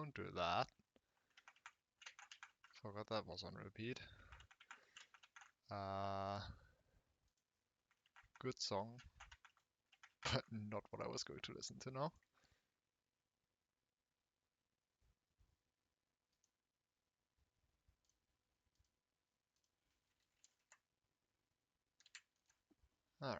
Don't do that. Forgot that was on repeat. Good song, but not what I was going to listen to now. Alright.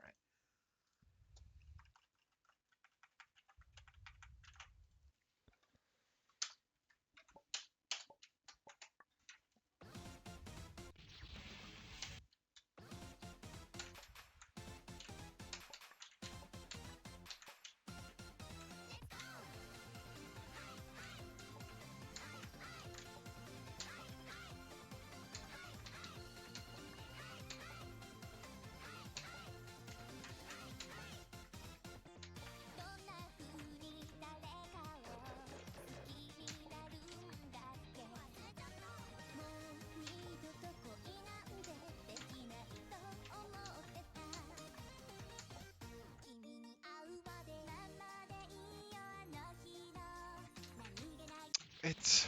It's...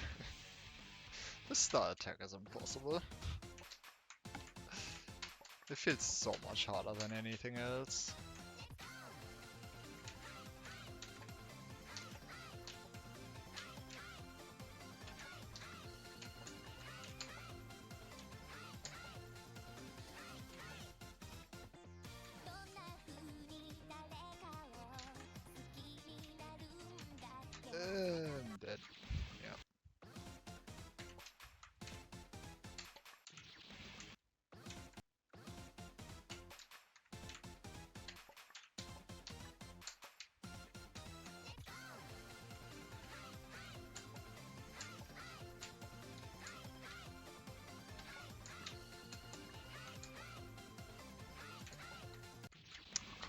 the star attack is impossible. It feels so much harder than anything else. And dead. Yeah.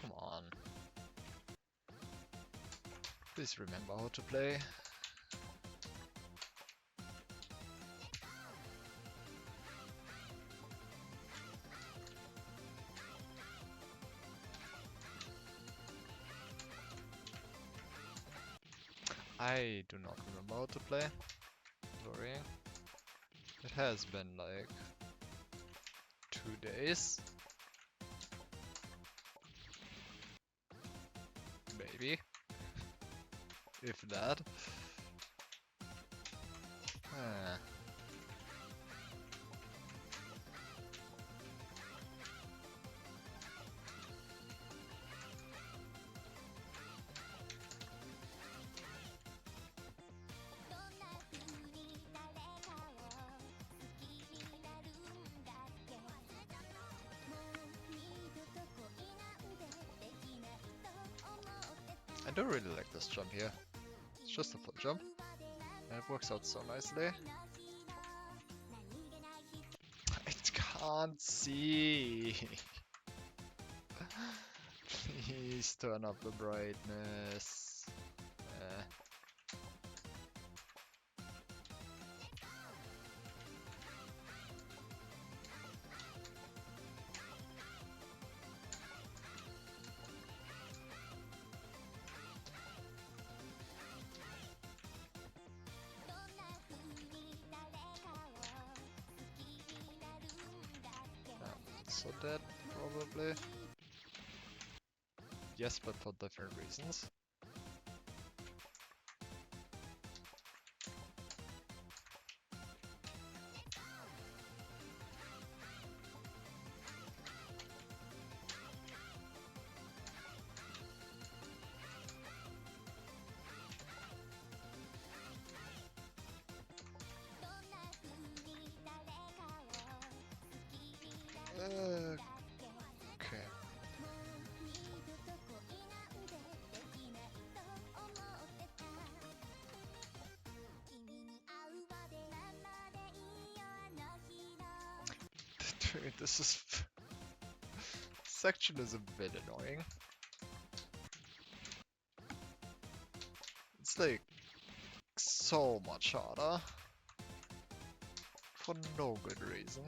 Come on. Please remember how to play. I do not remember how to play. Sorry. It has been like 2 days. Maybe. If that. Ah. I don't really like this jump here. It's just a full jump. And it works out so nicely. I can't see. Please turn up the brightness. So dead, probably. Yes, but for different reasons. Okay. Dude, this is... section is a bit annoying. It's like so much harder for no good reason.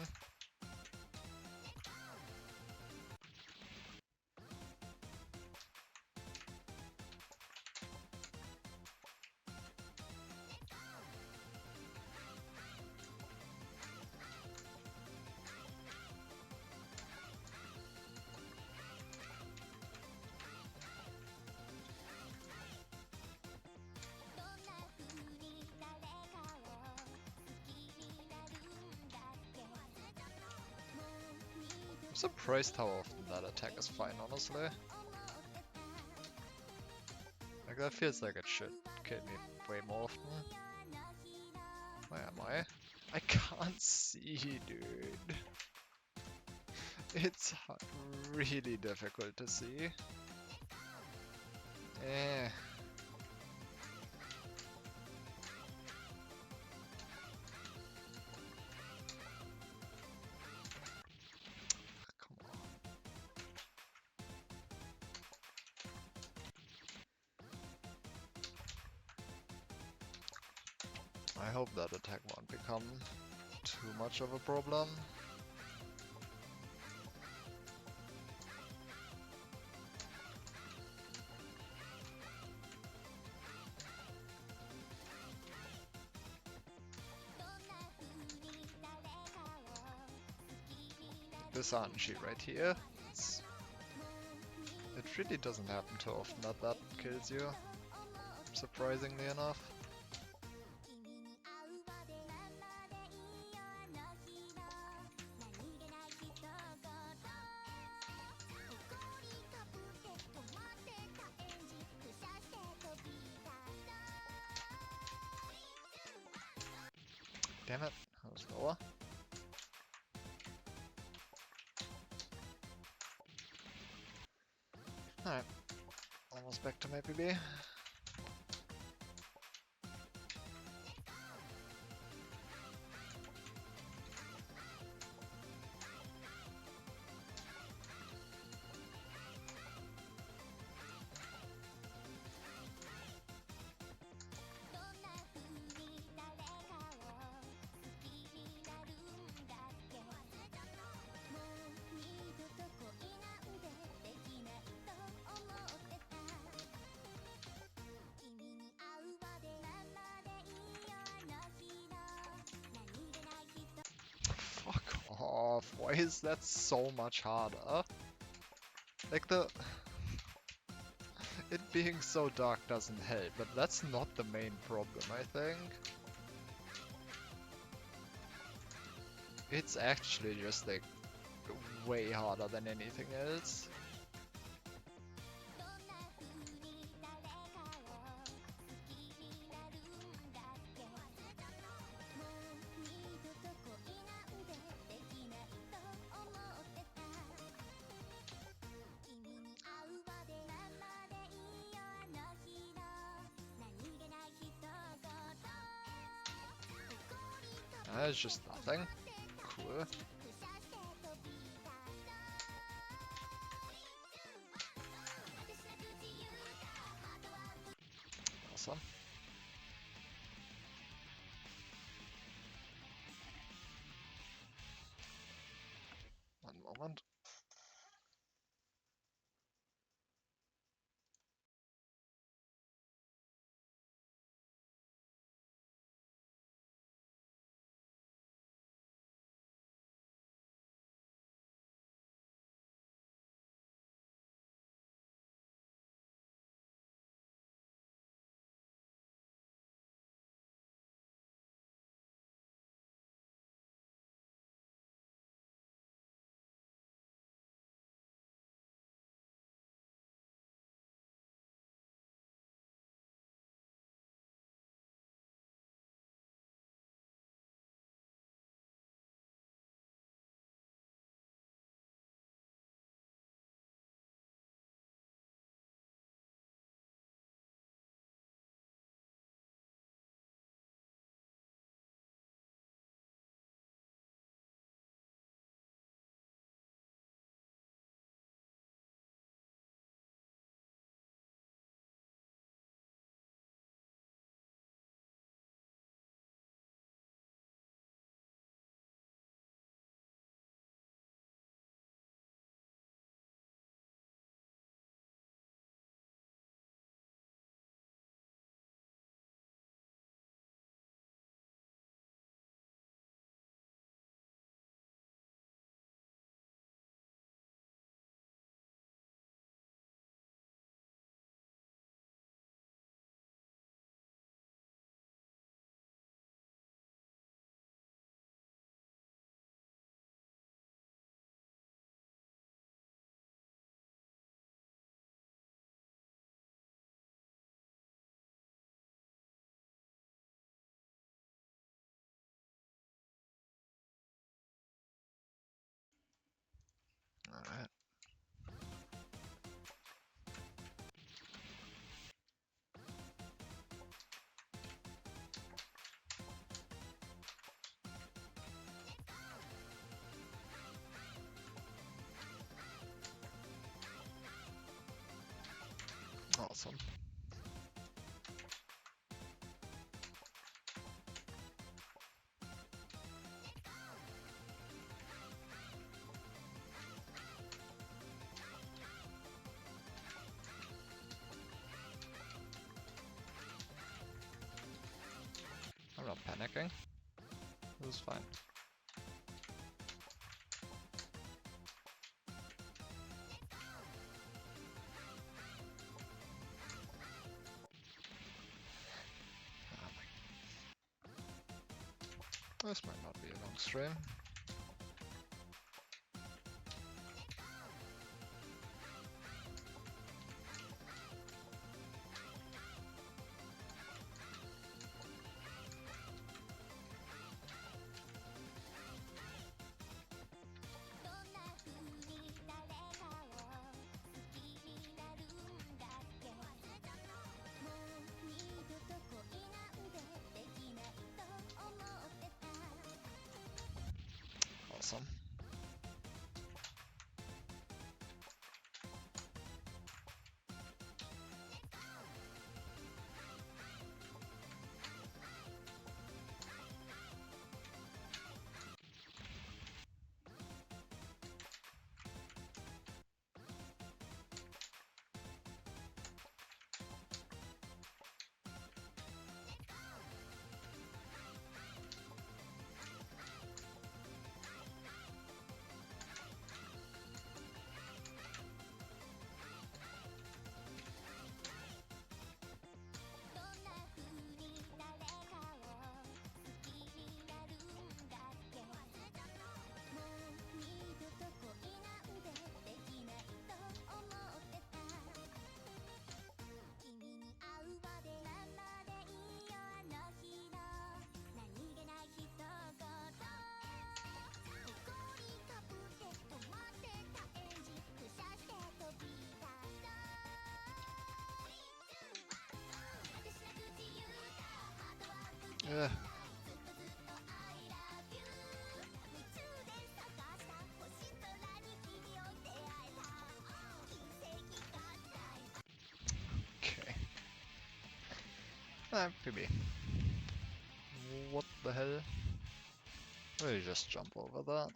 surprised how often that attack is fine, honestly. Like, that feels like it should kill me way more often. Where am I? I can't see, dude. It's really difficult to see. Eh. Come on. I hope that attack won't become too much of a problem. This Anji right here, it really doesn't happen too often that that kills you, surprisingly enough. Damn it, that was lower. Alright, almost back to my PB. Fuck off, why is that so much harder? Like it being so dark doesn't help, but that's not the main problem, I think. It's actually just like way harder than anything else. It's just nothing. Cool. Awesome. One moment. Alright. Awesome. I'm not panicking. This is fine. This might not be a long stream. Awesome. Yeah. Okay. Maybe. What the hell? Really just jump over that.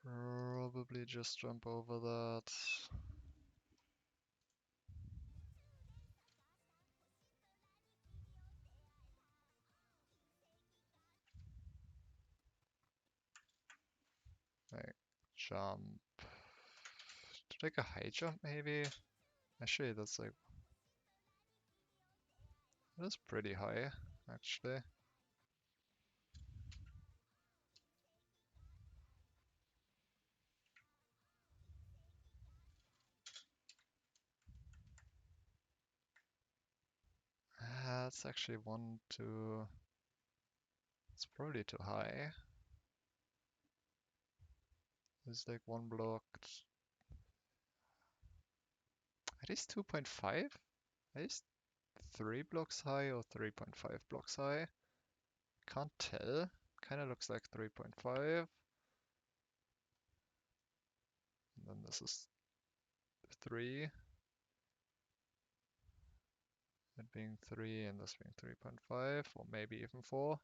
Probably just jump over that. Like, jump. To take a high jump, maybe? Actually, that's like... That's pretty high, actually. That's actually one, two... It's probably too high. There's like one block. It is 2.5? It is 3 blocks high or 3.5 blocks high? Can't tell. Kinda looks like 3.5. And then this is 3. It being 3 and this being 3.5, or maybe even 4.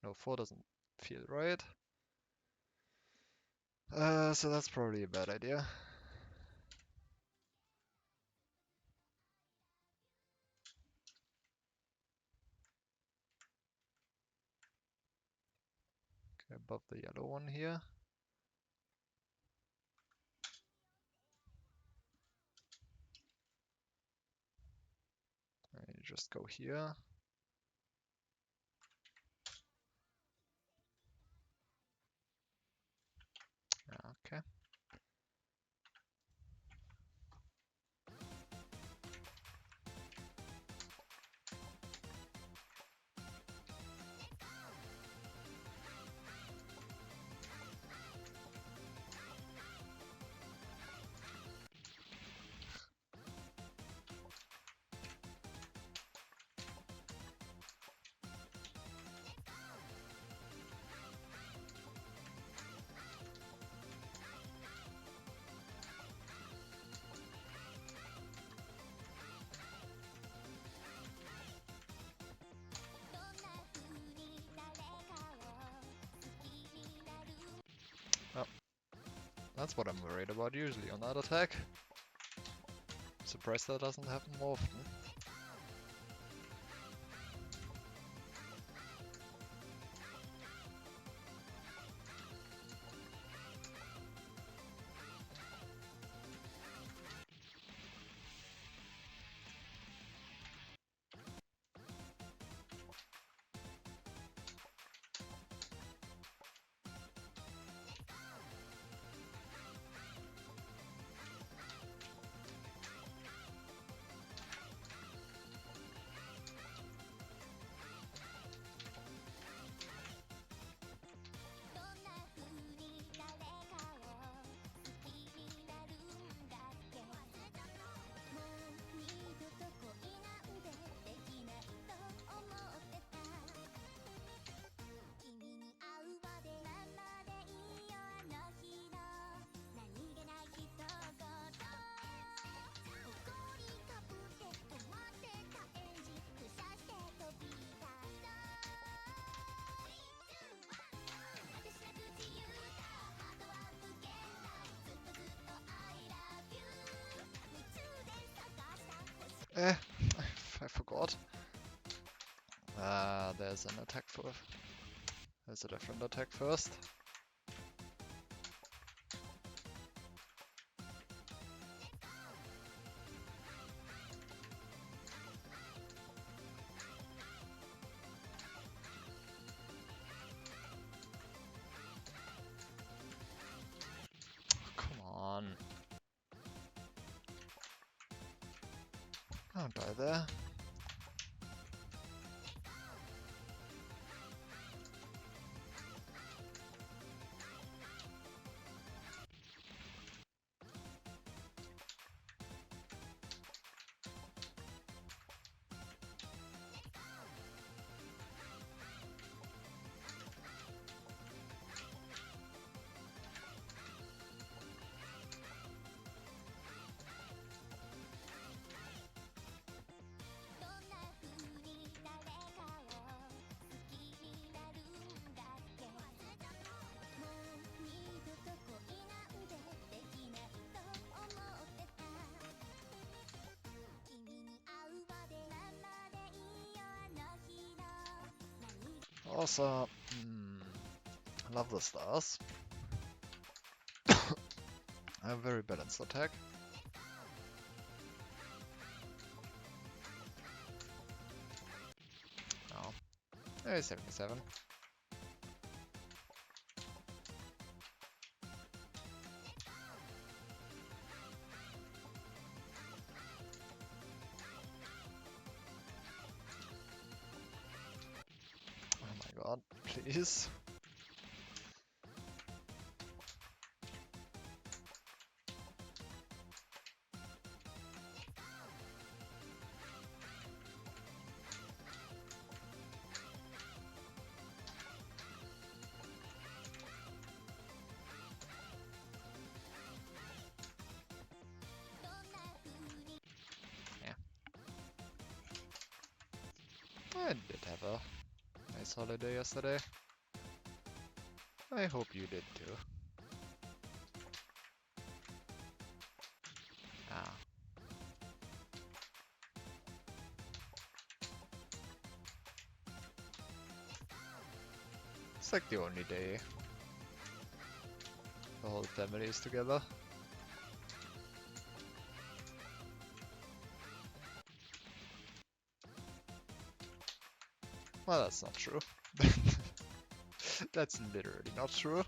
No, 4 doesn't feel right. So that's probably a bad idea. Okay, above the yellow one here. And you just go here. Okay. That's what I'm worried about usually on that attack. Surprised that doesn't happen more often. I forgot. There's an attack for. There's a different attack first. Oh, come on. Don't die there. Also, I love the stars. A very balanced attack. Oh, 77. Oh my god, please. I did have a nice holiday yesterday. I hope you did too. Ah. It's like the only day the whole family is together. Well, that's not true. That's literally not true.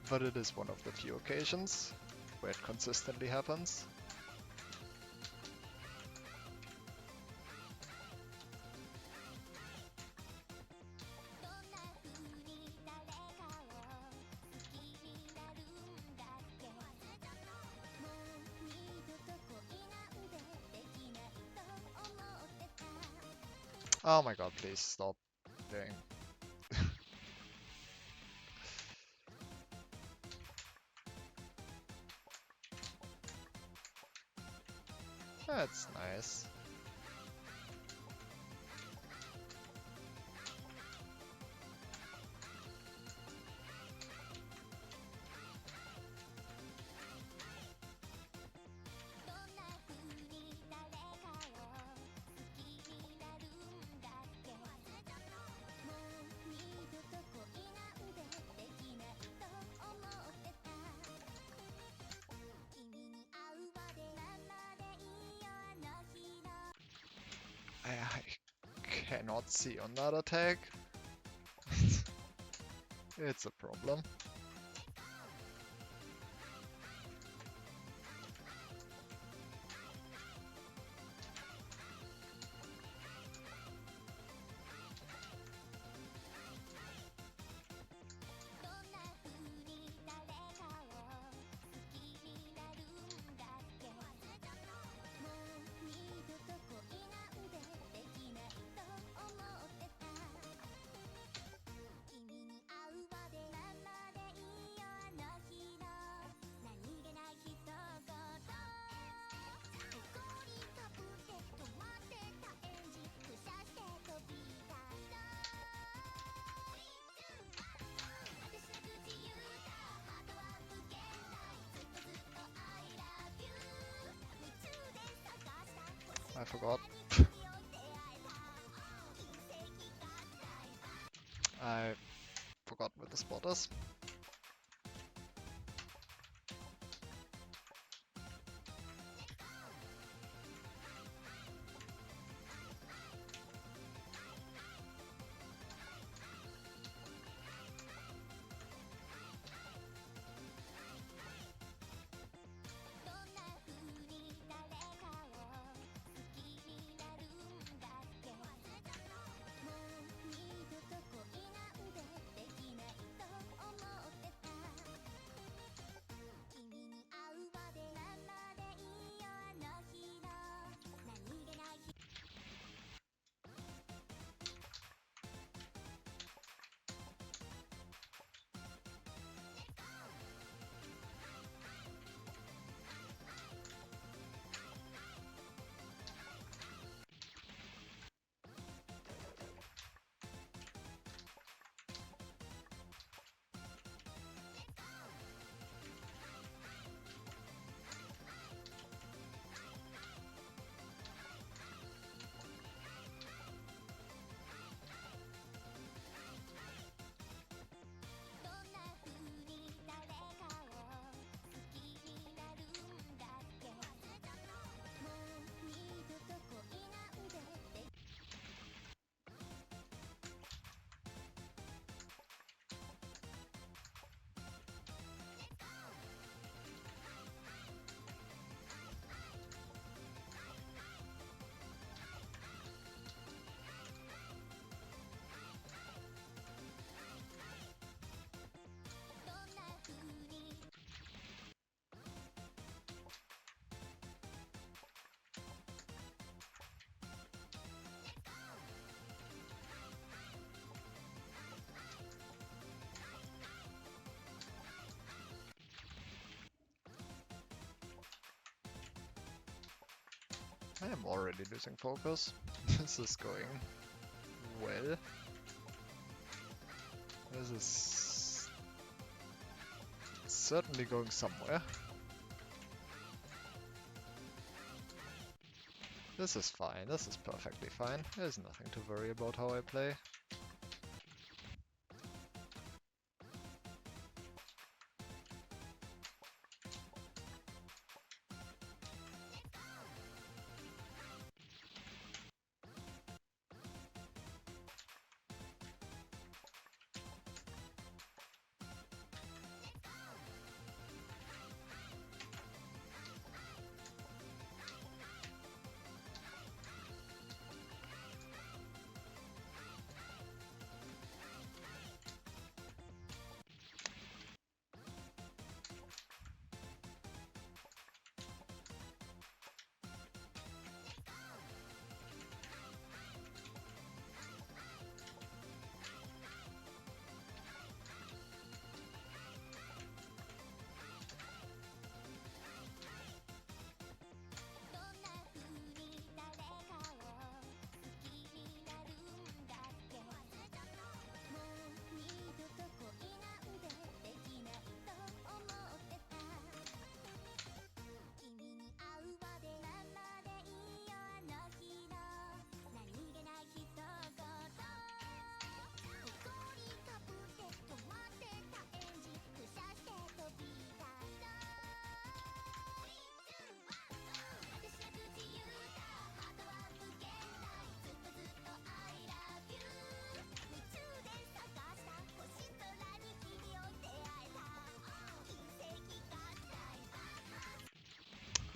But it is one of the few occasions where it consistently happens. Oh my god, please stop doing. That's nice. cannot see on that attack. It's a problem. I forgot. I forgot where the spot is. I am already losing focus. This is going well. This is certainly going somewhere. This is fine, this is perfectly fine. There's nothing to worry about how I play.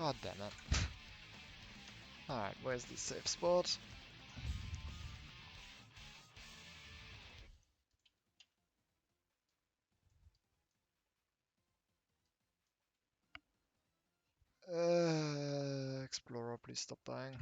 God damn it. Alright, where's the safe spot? Explorer, please stop dying.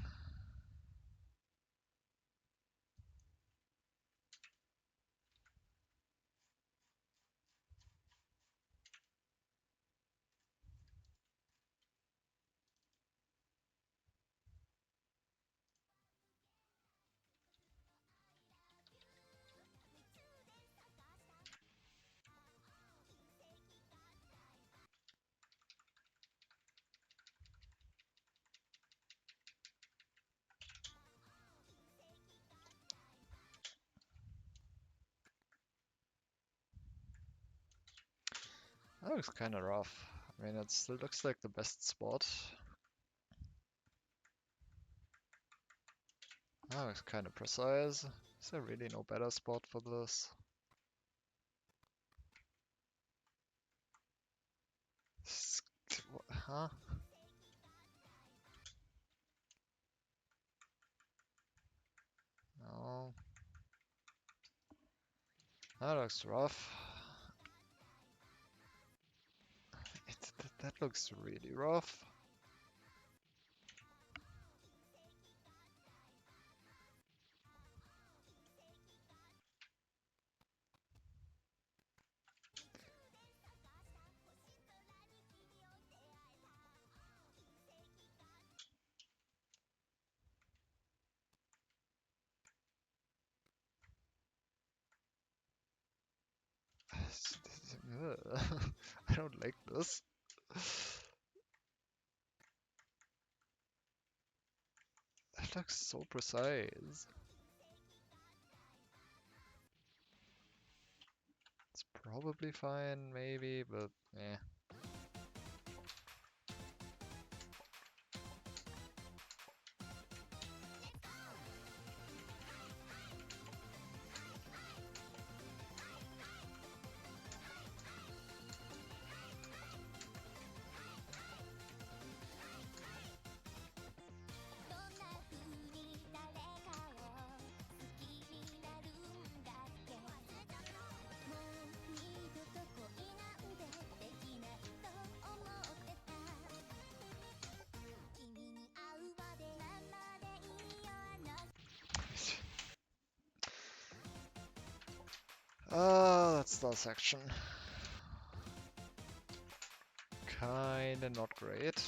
That looks kinda rough. I mean, it still looks like the best spot. That looks kinda precise. Is there really no better spot for this? Huh? No. That looks rough. That looks really rough. I don't like this. That looks so precise. It's probably fine, maybe, but eh. That's the section. Kinda not great.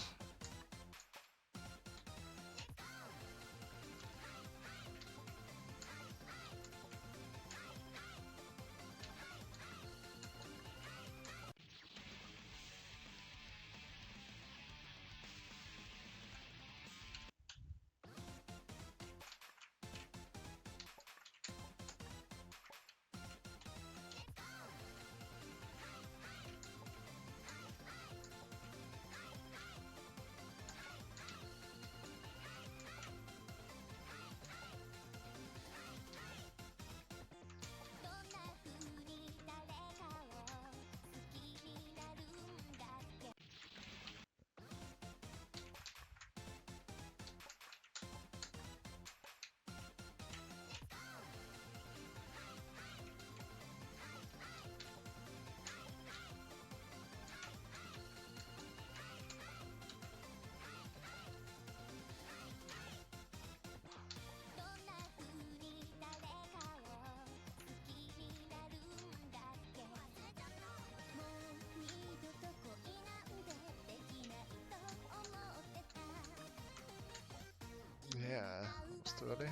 Yeah, almost too early.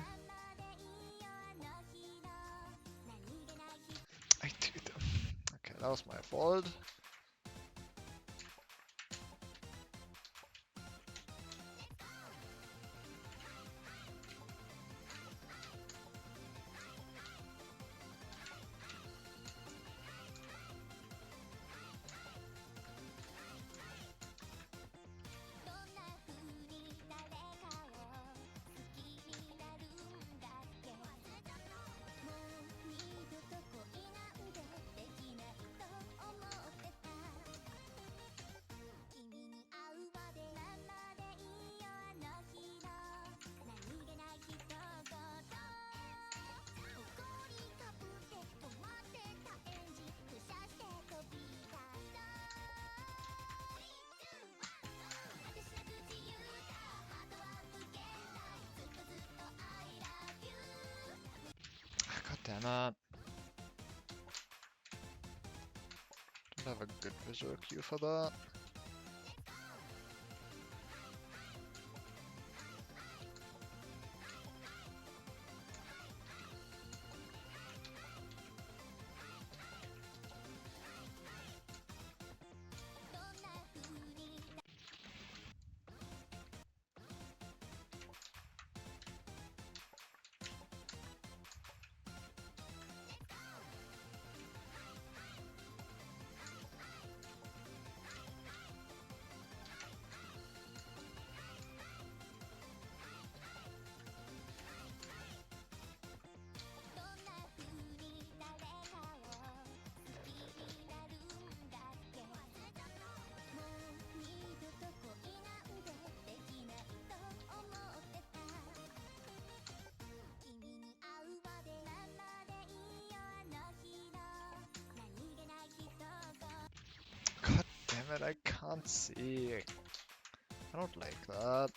I did. Okay, that was my fault. not. Don't have a good visual cue for that. God damn it, I can't see. I don't like that.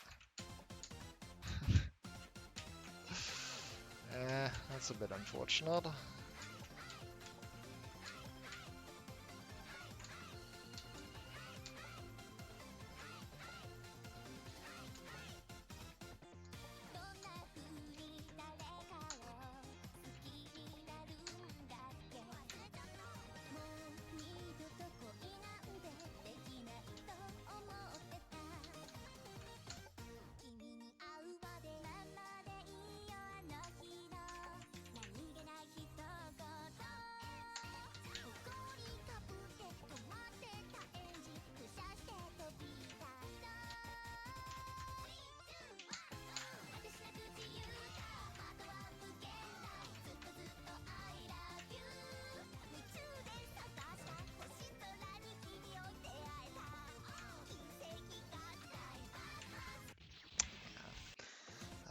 That's a bit unfortunate.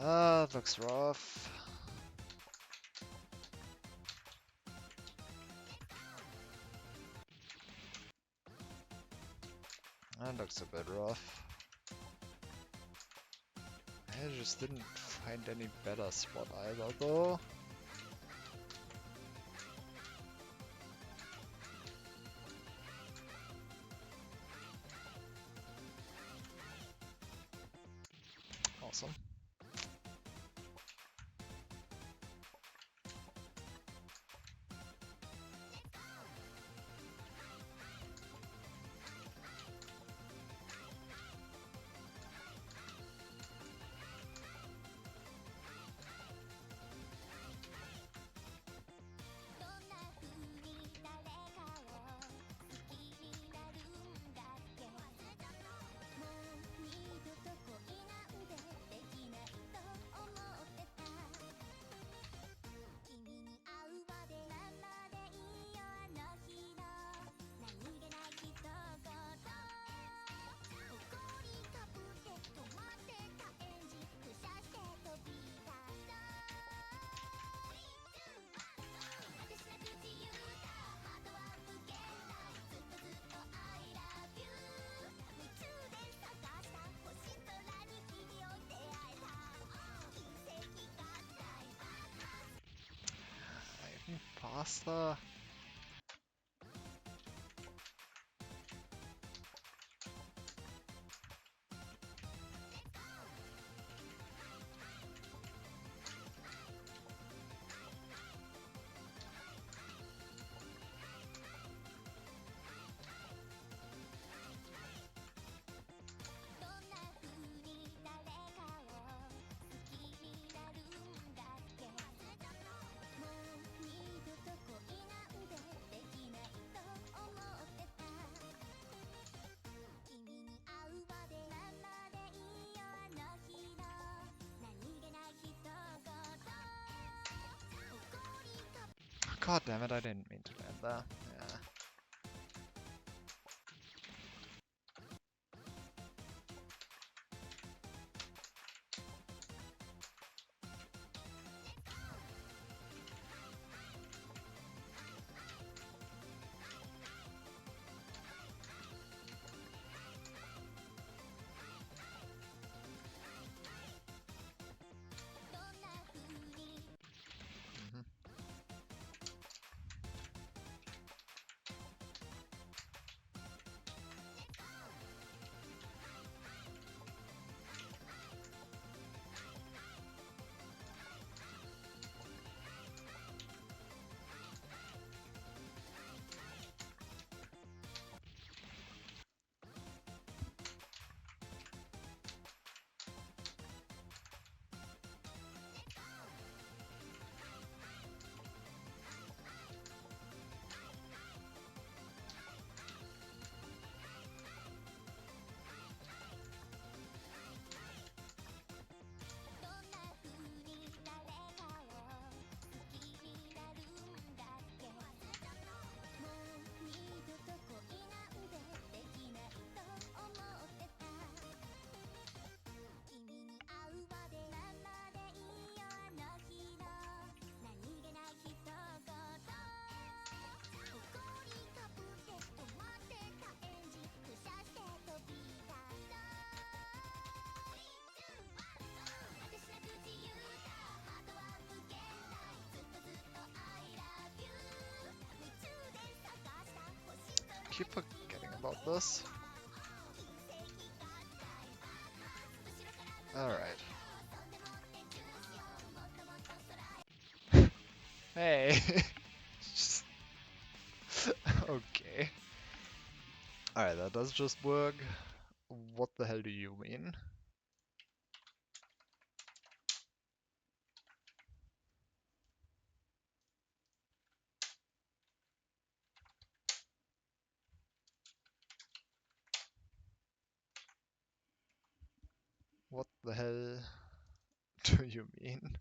Ah, it looks rough. That looks a bit rough. I just didn't find any better spot either though. Awesome. Faster. God damn it, I didn't mean to land there. Yeah. keep forgetting about this. Alright. Hey! Just- okay. Alright, that does just work. What the hell do you mean? What the hell do you mean?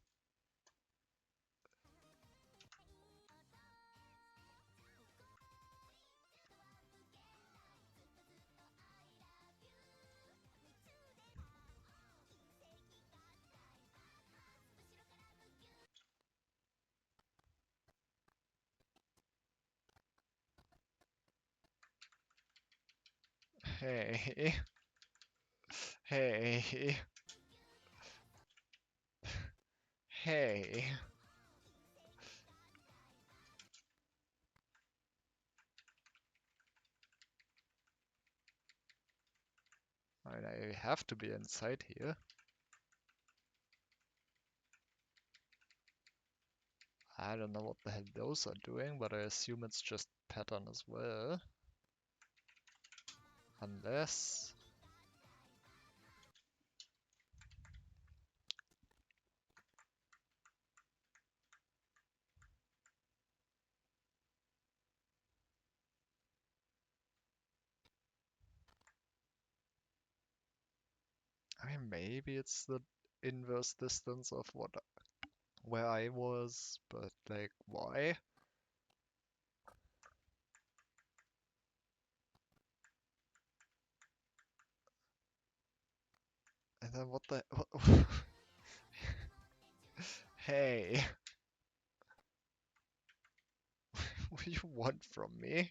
Hey. Hey. Hey. I mean, I have to be inside here. I don't know what the hell those are doing, but I assume it's just pattern as well. Unless... I mean, maybe it's the inverse distance of where I was, but like, why? And then what the... Hey, what do you want from me?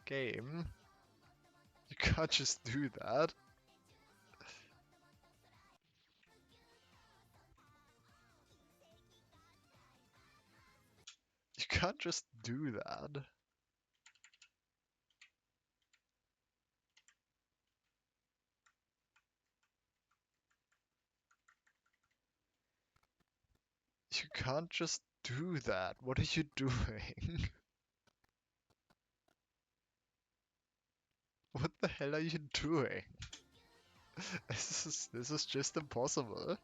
Game? You can't just do that. You can't just do that. You can't just do that. What are you doing? What the hell are you doing? This is just impossible.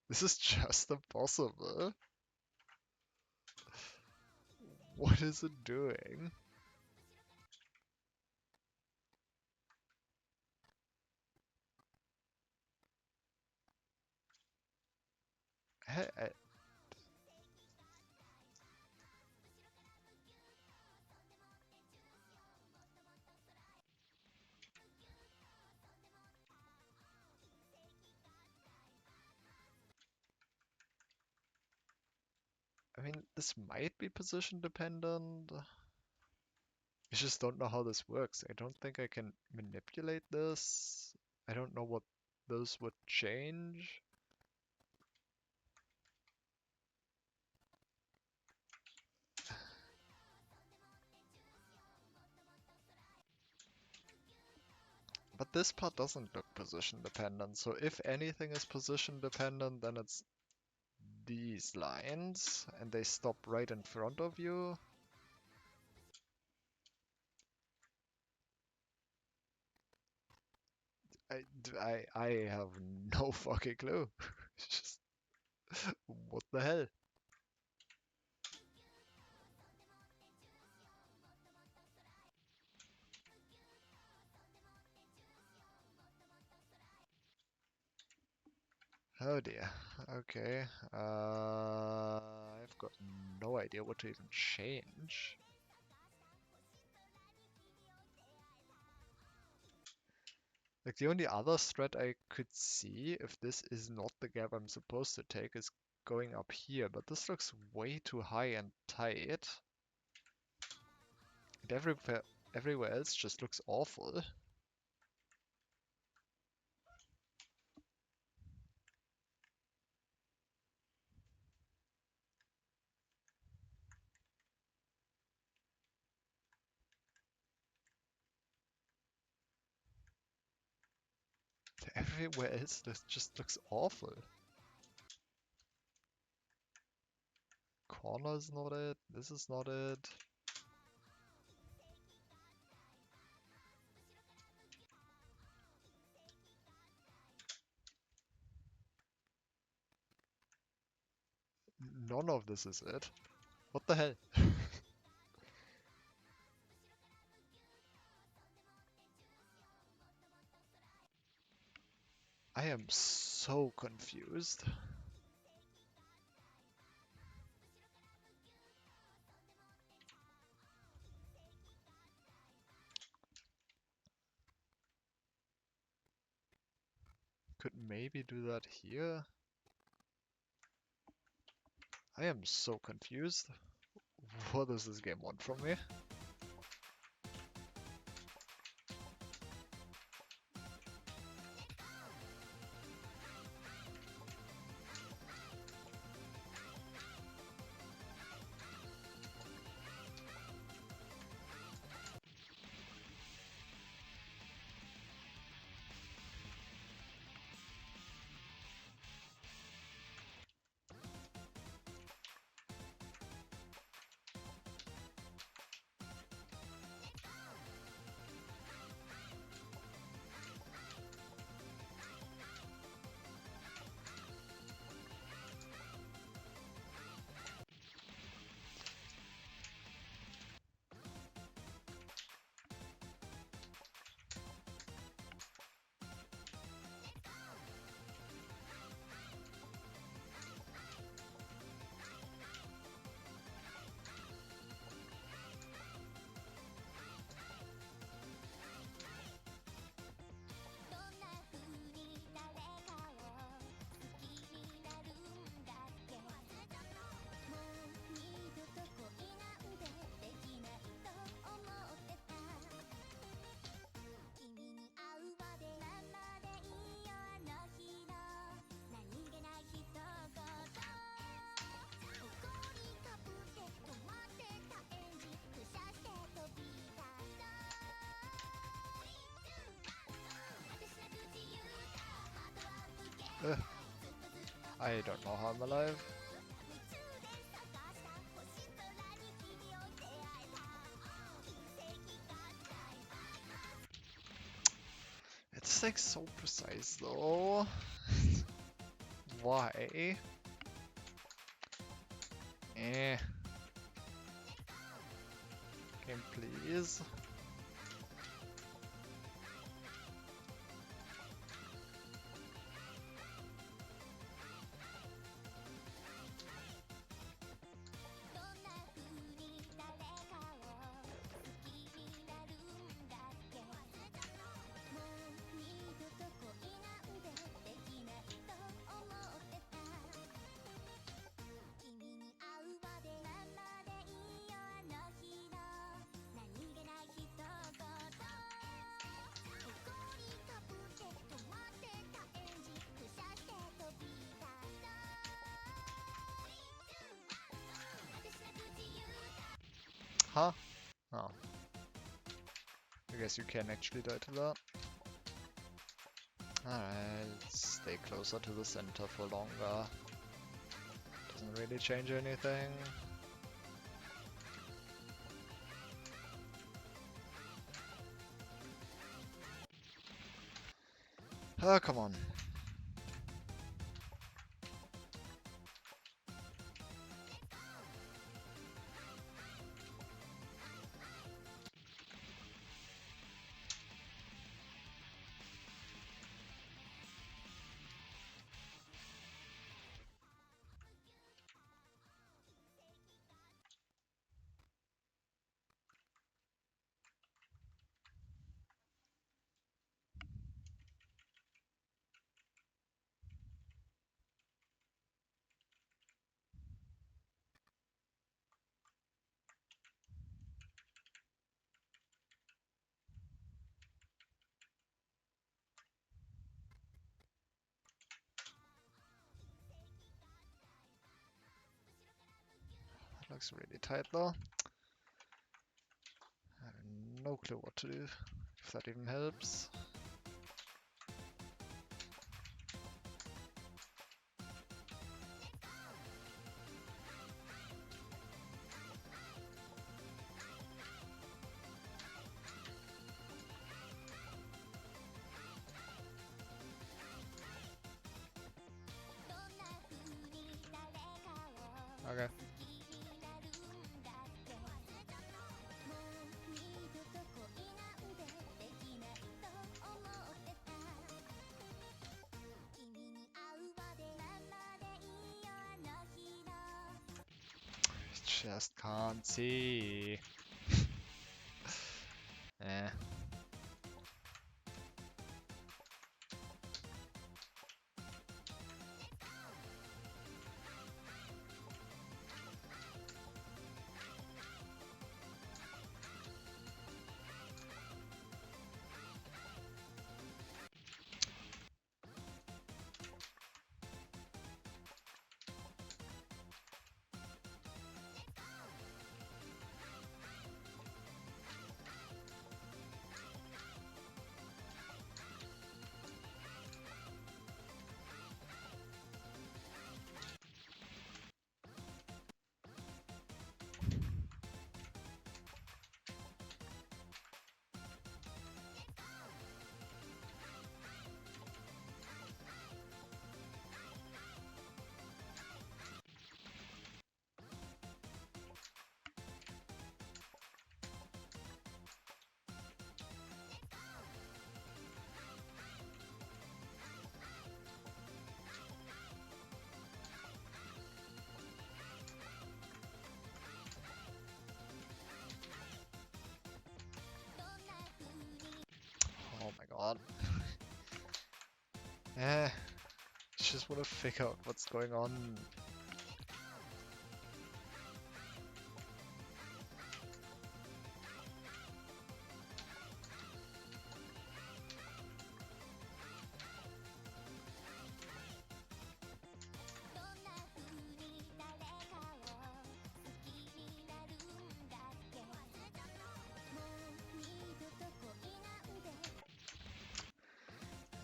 This is just impossible. What is it doing? I mean, this might be position dependent. I just don't know how this works. I don't think I can manipulate this. I don't know what those would change. But this part doesn't look position dependent, so if anything is position dependent, then it's these lines, and they stop right in front of you. I have no fucking clue. Just, what the hell? Oh dear. Okay. I've got no idea what to even change. Like the only other thread I could see, if this is not the gap I'm supposed to take, is going up here, but this looks way too high and tight. And everywhere else just looks awful. Everywhere else this just looks awful. Corner is not it. This is not it. None of this is it. What the hell? I am so confused. Could maybe do that here. I am so confused. What does this game want from me? I don't know how I'm alive. It's like so precise though. Why? Eh. Game please. Huh? Oh. I guess you can actually die to that. Alright, let's stay closer to the center for longer. Doesn't really change anything. Oh, come on. That looks really tight though. I have no clue what to do, if that even helps. Okay. Just can't see. Eh. Oh my god. Eh. Just want to figure out what's going on.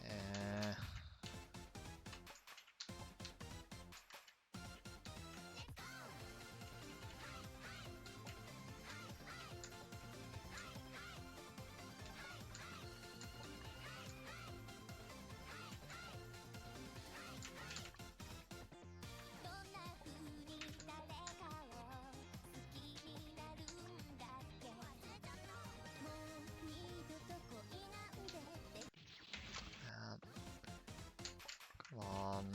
Eh. Come on.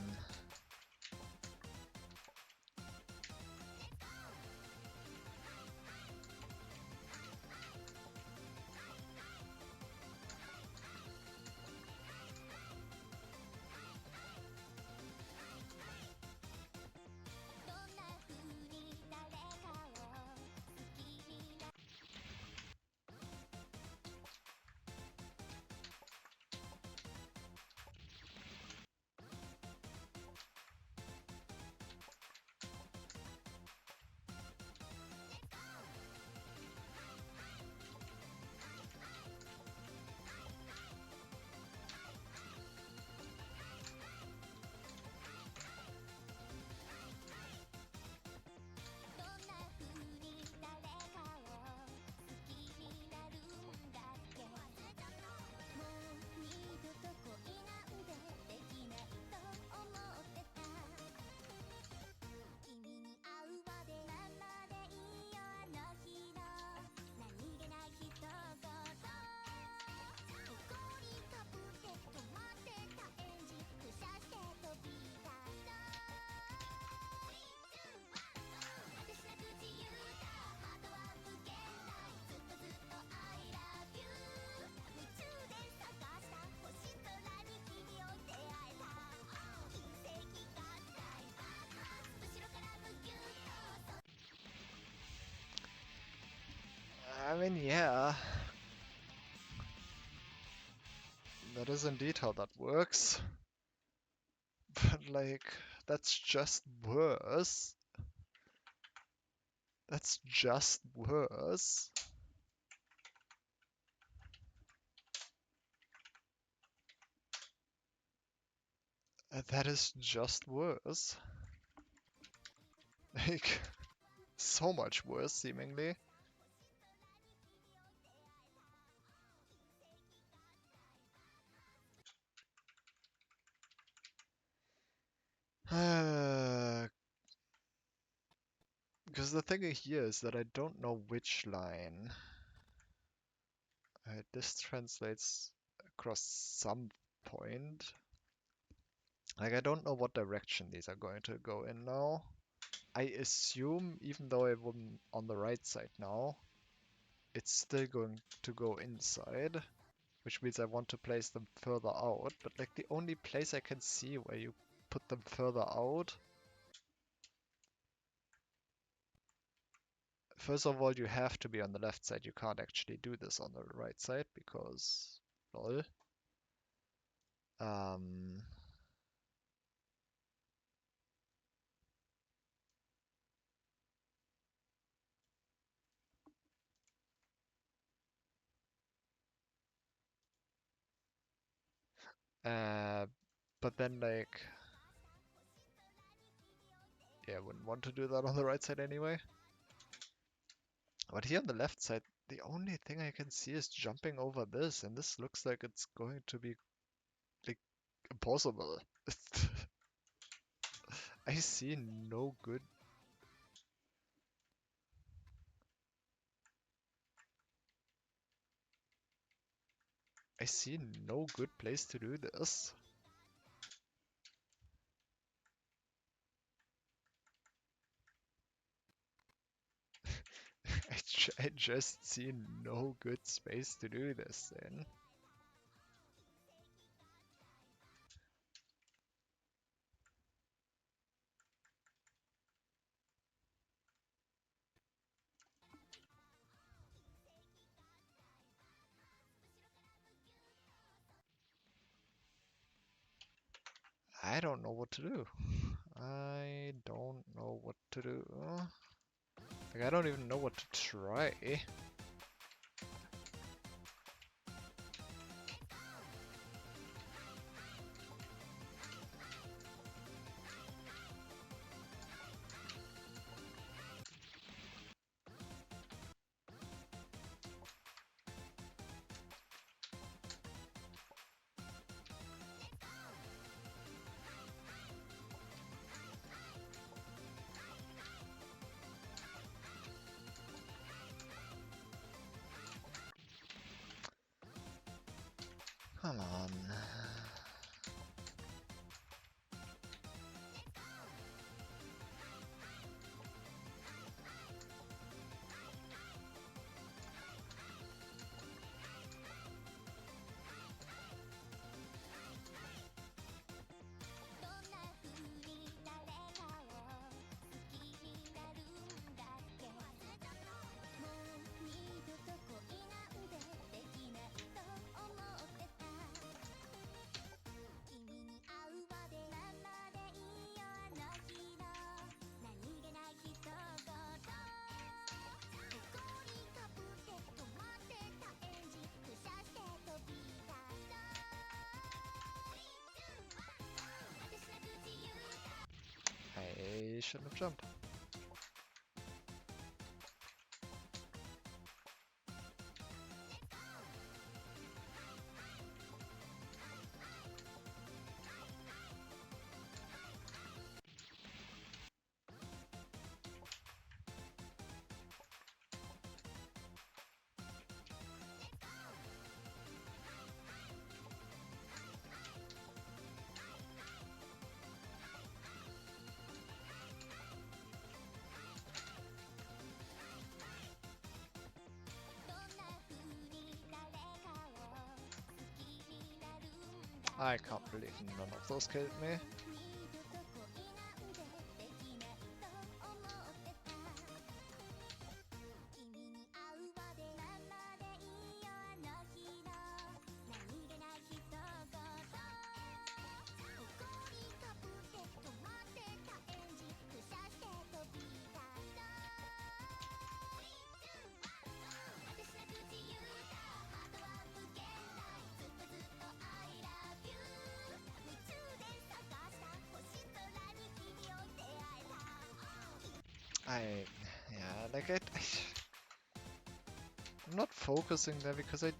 I mean, yeah. That is indeed how that works. But like, that's just worse. That's just worse. That is just worse. Like, so much worse, seemingly. Because the thing here is that I don't know which line. This translates across some point. Like, I don't know what direction these are going to go in now. I assume, even though I wouldn't on the right side now, it's still going to go inside, which means I want to place them further out. But like the only place I can see where you put them further out, first of all, you have to be on the left side. You can't actually do this on the right side because, lol. Um, uh, but then like, yeah, I wouldn't want to do that on the right side anyway. But here on the left side, the only thing I can see is jumping over this, and this looks like it's going to be like impossible. I see no good. I see no good place to do this. I just see no good space to do this in. I don't know what to do. I don't know what to do. Like, I don't even know what to try. Come on. I shouldn't have jumped. I can't believe none of those killed me. I'm not focusing there because I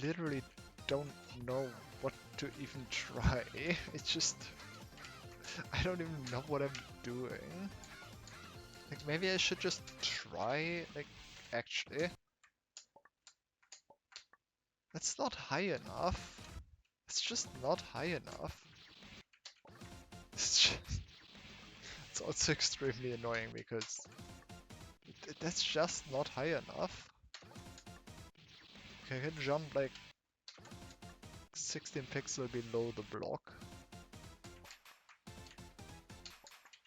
literally don't know what to even try. It's just, I don't even know what I'm doing. Like, maybe I should just try, like, actually. That's not high enough. It's just not high enough. It's just, it's also extremely annoying because that's just not high enough. Okay, I can jump like 16 pixels below the block.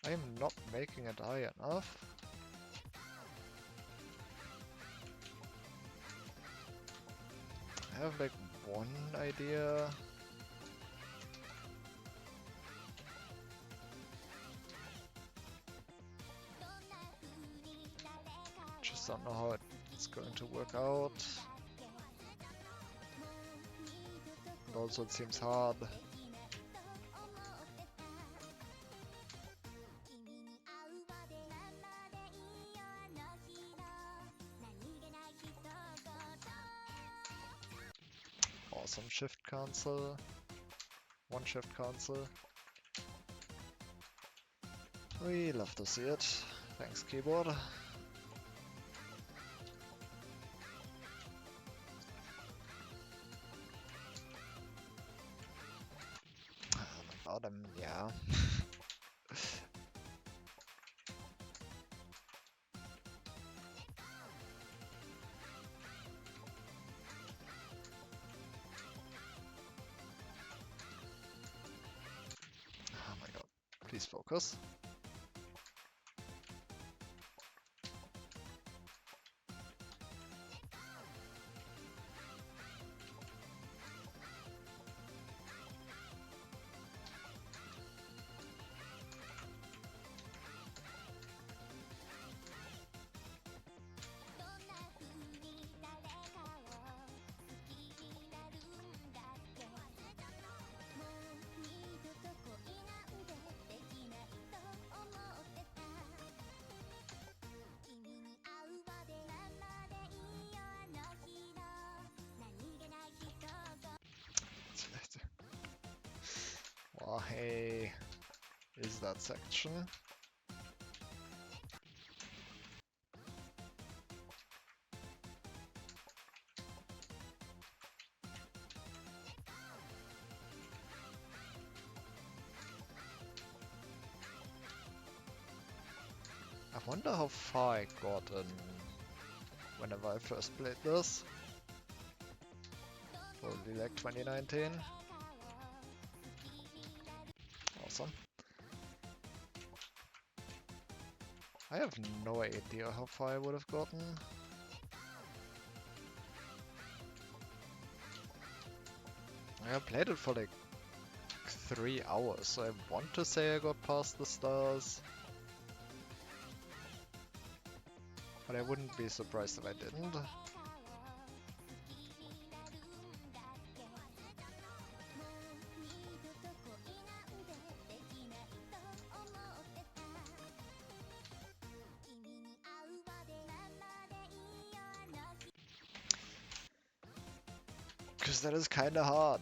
I am not making it high enough. I have like one idea. Just don't know how it's going to work out. And also it seems hard. Awesome shift cancel. One shift cancel. We love to see it. Thanks, keyboard. Bottom, yeah. Oh my god. Please focus. Why is that section? I wonder how far I got in whenever I first played this. Probably like 2019. Awesome. I have no idea how far I would have gotten. I played it for like 3 hours, so I want to say I got past the stars. But I wouldn't be surprised if I didn't. Because that is kinda hard.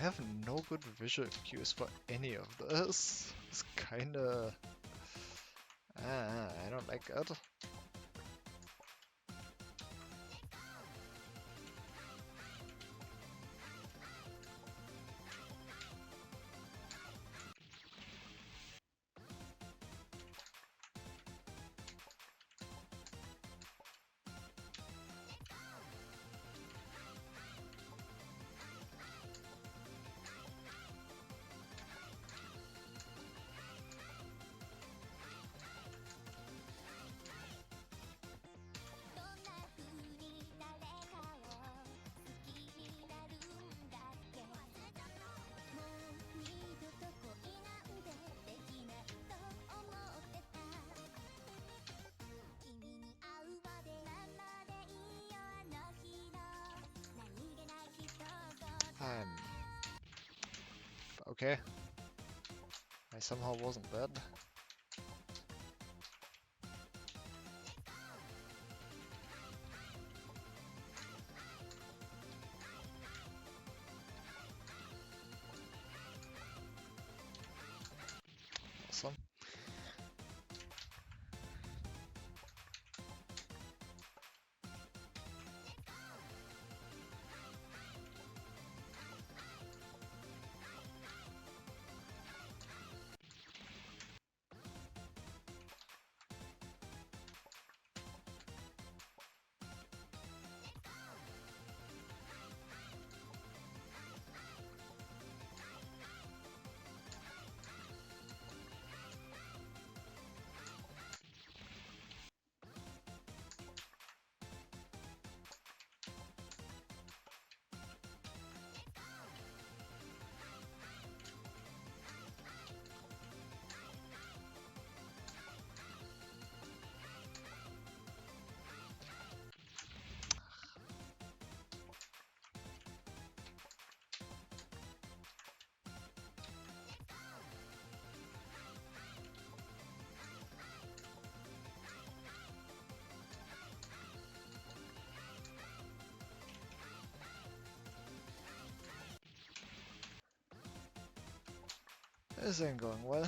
have no good visual cues for any of this. It's kinda... I don't like it. Okay. I somehow wasn't dead. Awesome. This ain't going well.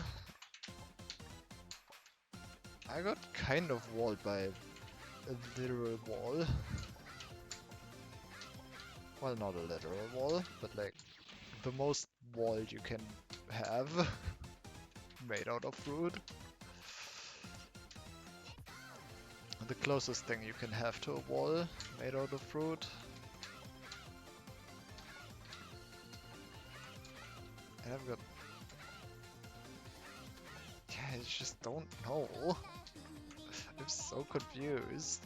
I got kind of walled by a literal wall. Well, not a literal wall, but like the most wall you can have made out of fruit. The closest thing you can have to a wall made out of fruit. And I've got... Yeah, I just don't know. I'm so confused.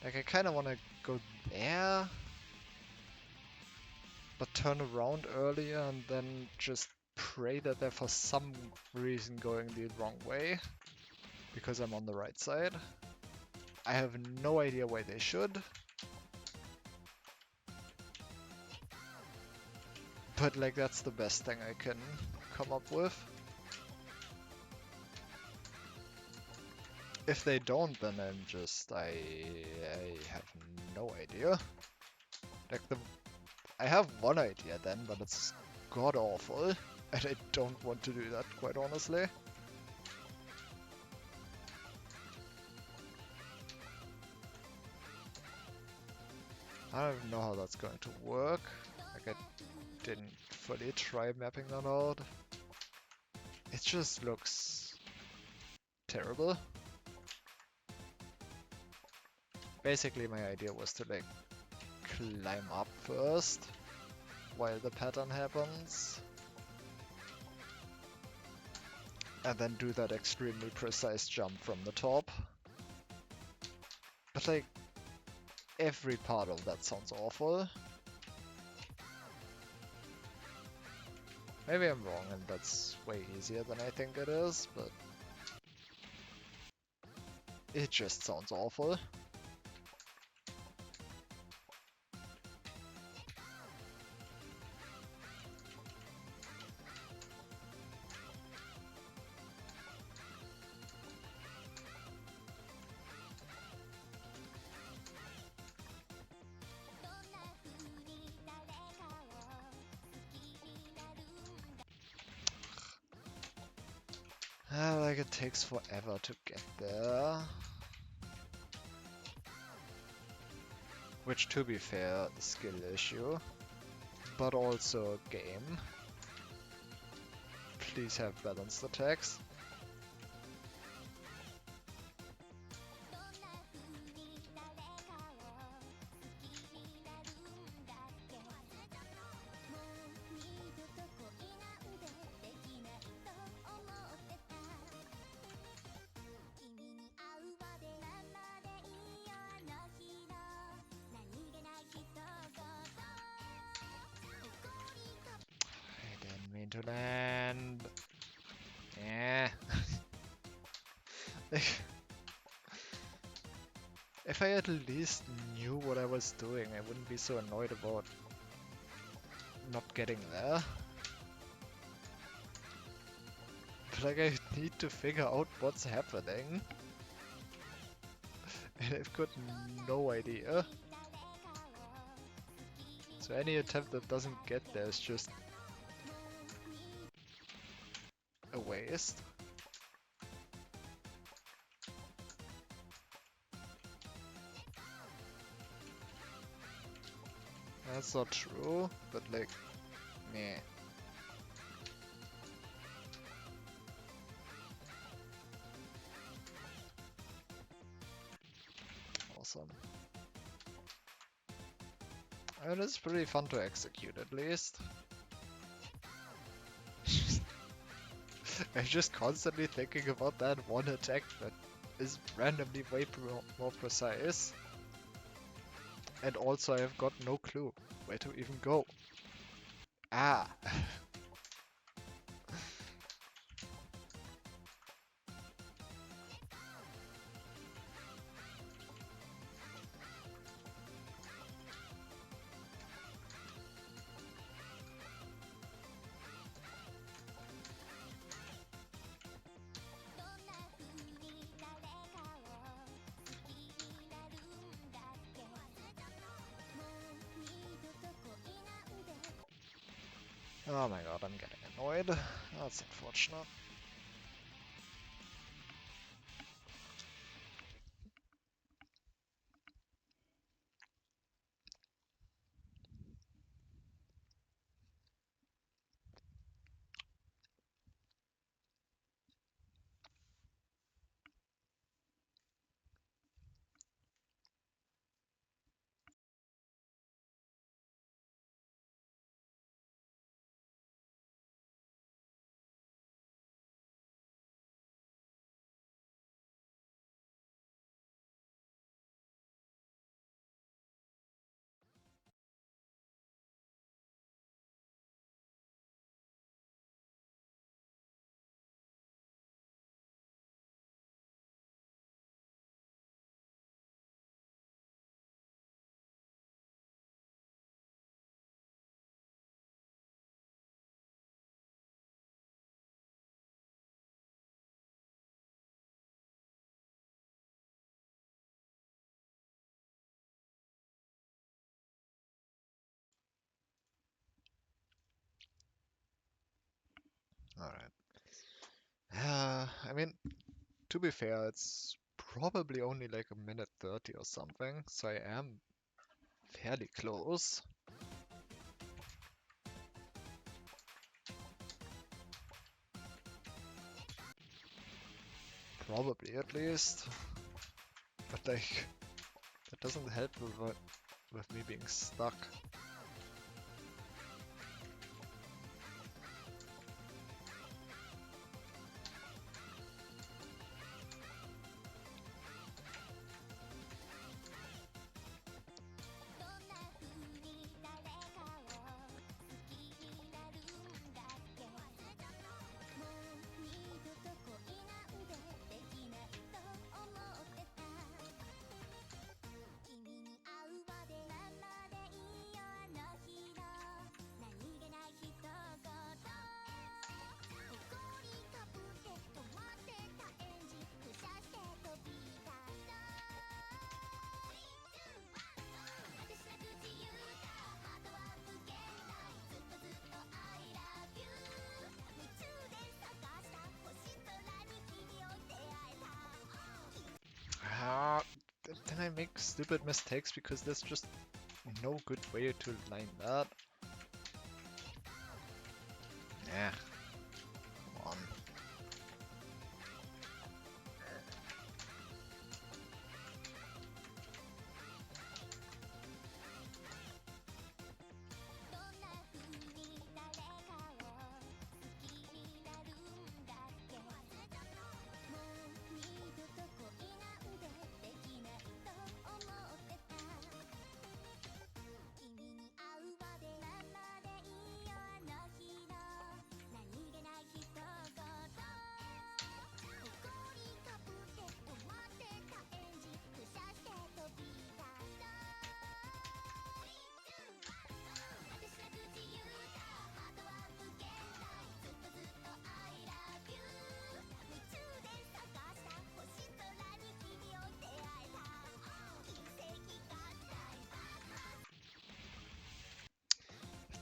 Like, I kind of want to go there, but turn around earlier and then just pray that they're for some reason going the wrong way, because I'm on the right side. I have no idea why they should. But like, that's the best thing I can come up with. If they don't, then I'm just, I have no idea. Like I have one idea then, but it's god awful, and I don't want to do that, quite honestly. I don't even know how that's going to work. Like, I didn't fully try mapping that out. It just looks terrible. Basically, my idea was to like climb up first while the pattern happens. and then do that extremely precise jump from the top. But like, every part of that sounds awful. Maybe I'm wrong and that's way easier than I think it is, but it just sounds awful. Like it takes forever to get there. Which, to be fair, skill issue, but also a game. Please have balanced attacks. I didn't mean to land. Yeah. If I at least knew what I was doing, I wouldn't be so annoyed about not getting there. But like, I need to figure out what's happening. And I've got no idea. So any attempt that doesn't get there is just a waste. That's not true, but like, meh. Awesome. I mean, it's pretty fun to execute at least. I'm just constantly thinking about that one attack that is randomly way more precise. And also I have got no clue where to even go. Ah! Oh my god, I'm getting annoyed. That's unfortunate. Alright. I mean, to be fair, it's probably only like a minute 30 or something, so I am fairly close. Probably, at least. But like, that doesn't help with me being stuck. I make stupid mistakes because there's just no good way to line that. Yeah, come on.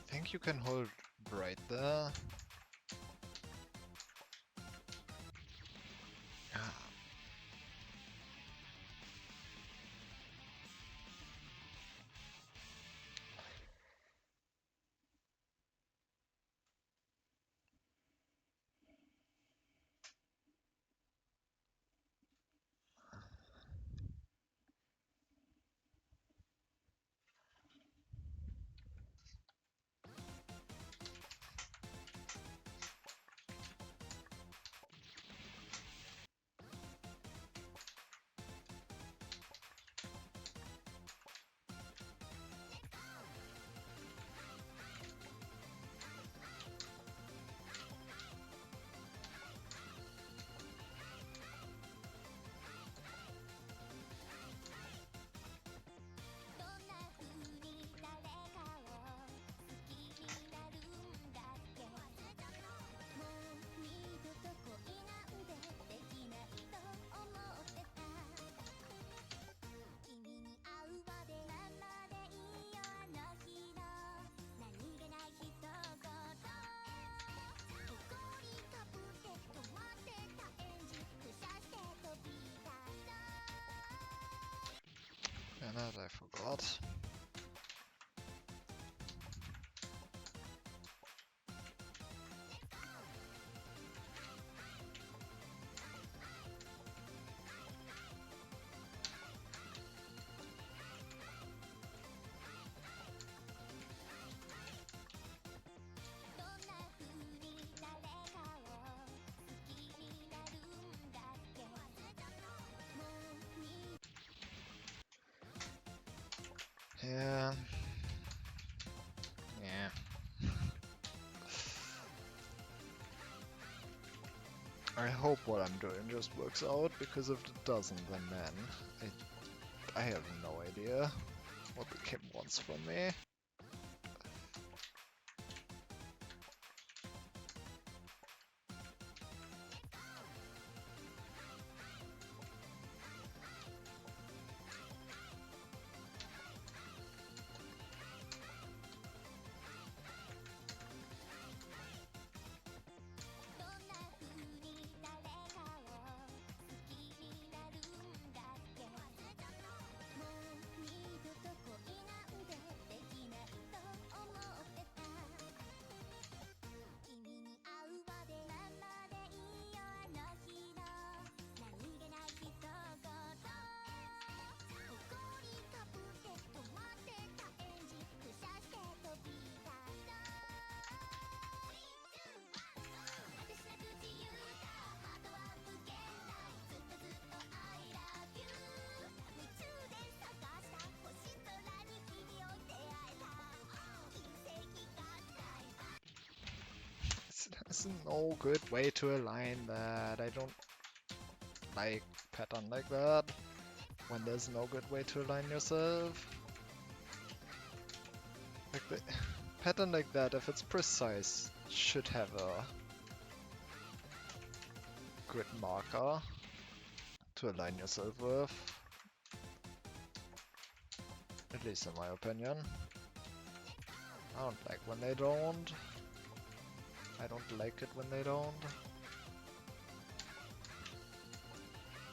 I think you can hold right there. Ah, and that I forgot. Yeah. Yeah. I hope what I'm doing just works out, because if it doesn't, then man, I have no idea what the game wants from me. There's no good way to align that. I don't like pattern like that when there's no good way to align yourself. Like the pattern like that, if it's precise, should have a good marker to align yourself with. At least in my opinion. I don't like when they don't. I don't like it when they don't.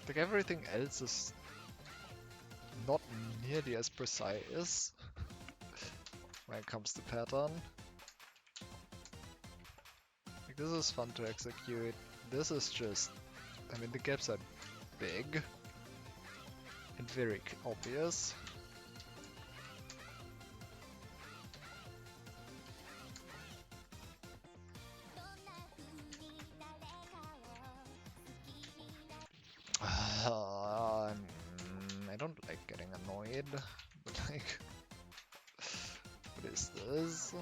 Like everything else is nearly as precise when it comes to pattern. Like, this is fun to execute. This is just, I mean, the gaps are big and very obvious. I don't like getting annoyed, but like, what is this?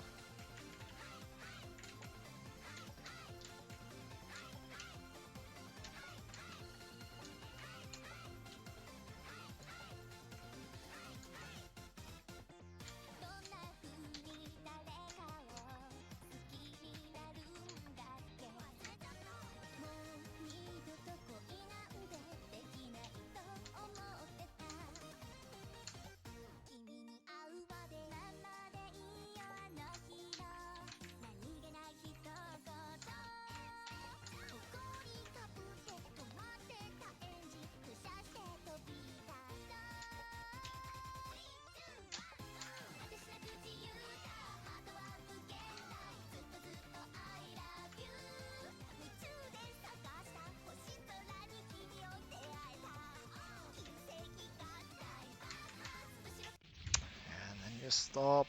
And then you stop.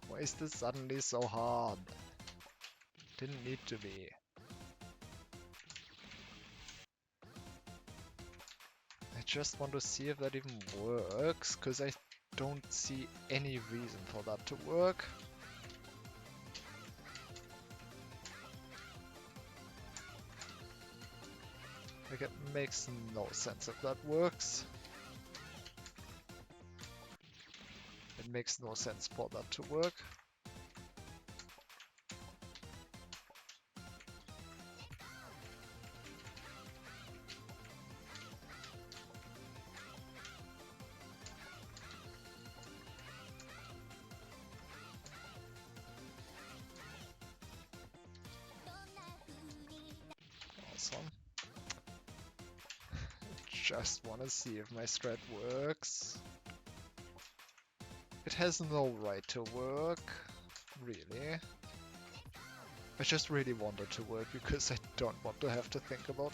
Why is this suddenly so hard? Didn't need to be. I just want to see if that even works, because I don't see any reason for that to work. Like, it makes no sense if that works. It makes no sense for that to work. Awesome. Just want to see if my strat works. It has no right to work, really. I just really want it to work because I don't want to have to think about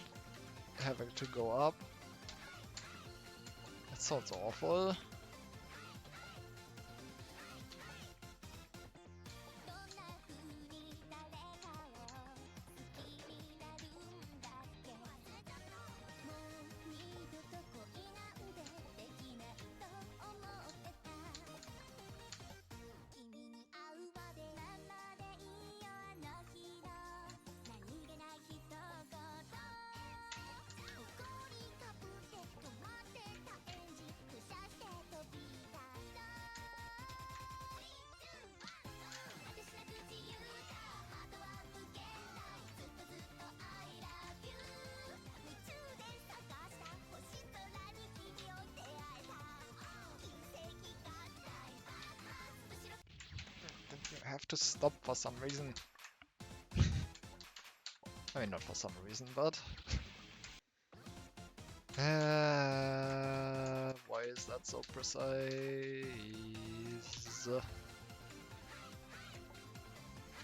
having to go up. That sounds awful. You have to stop for some reason. I mean, not for some reason, but... why is that so precise?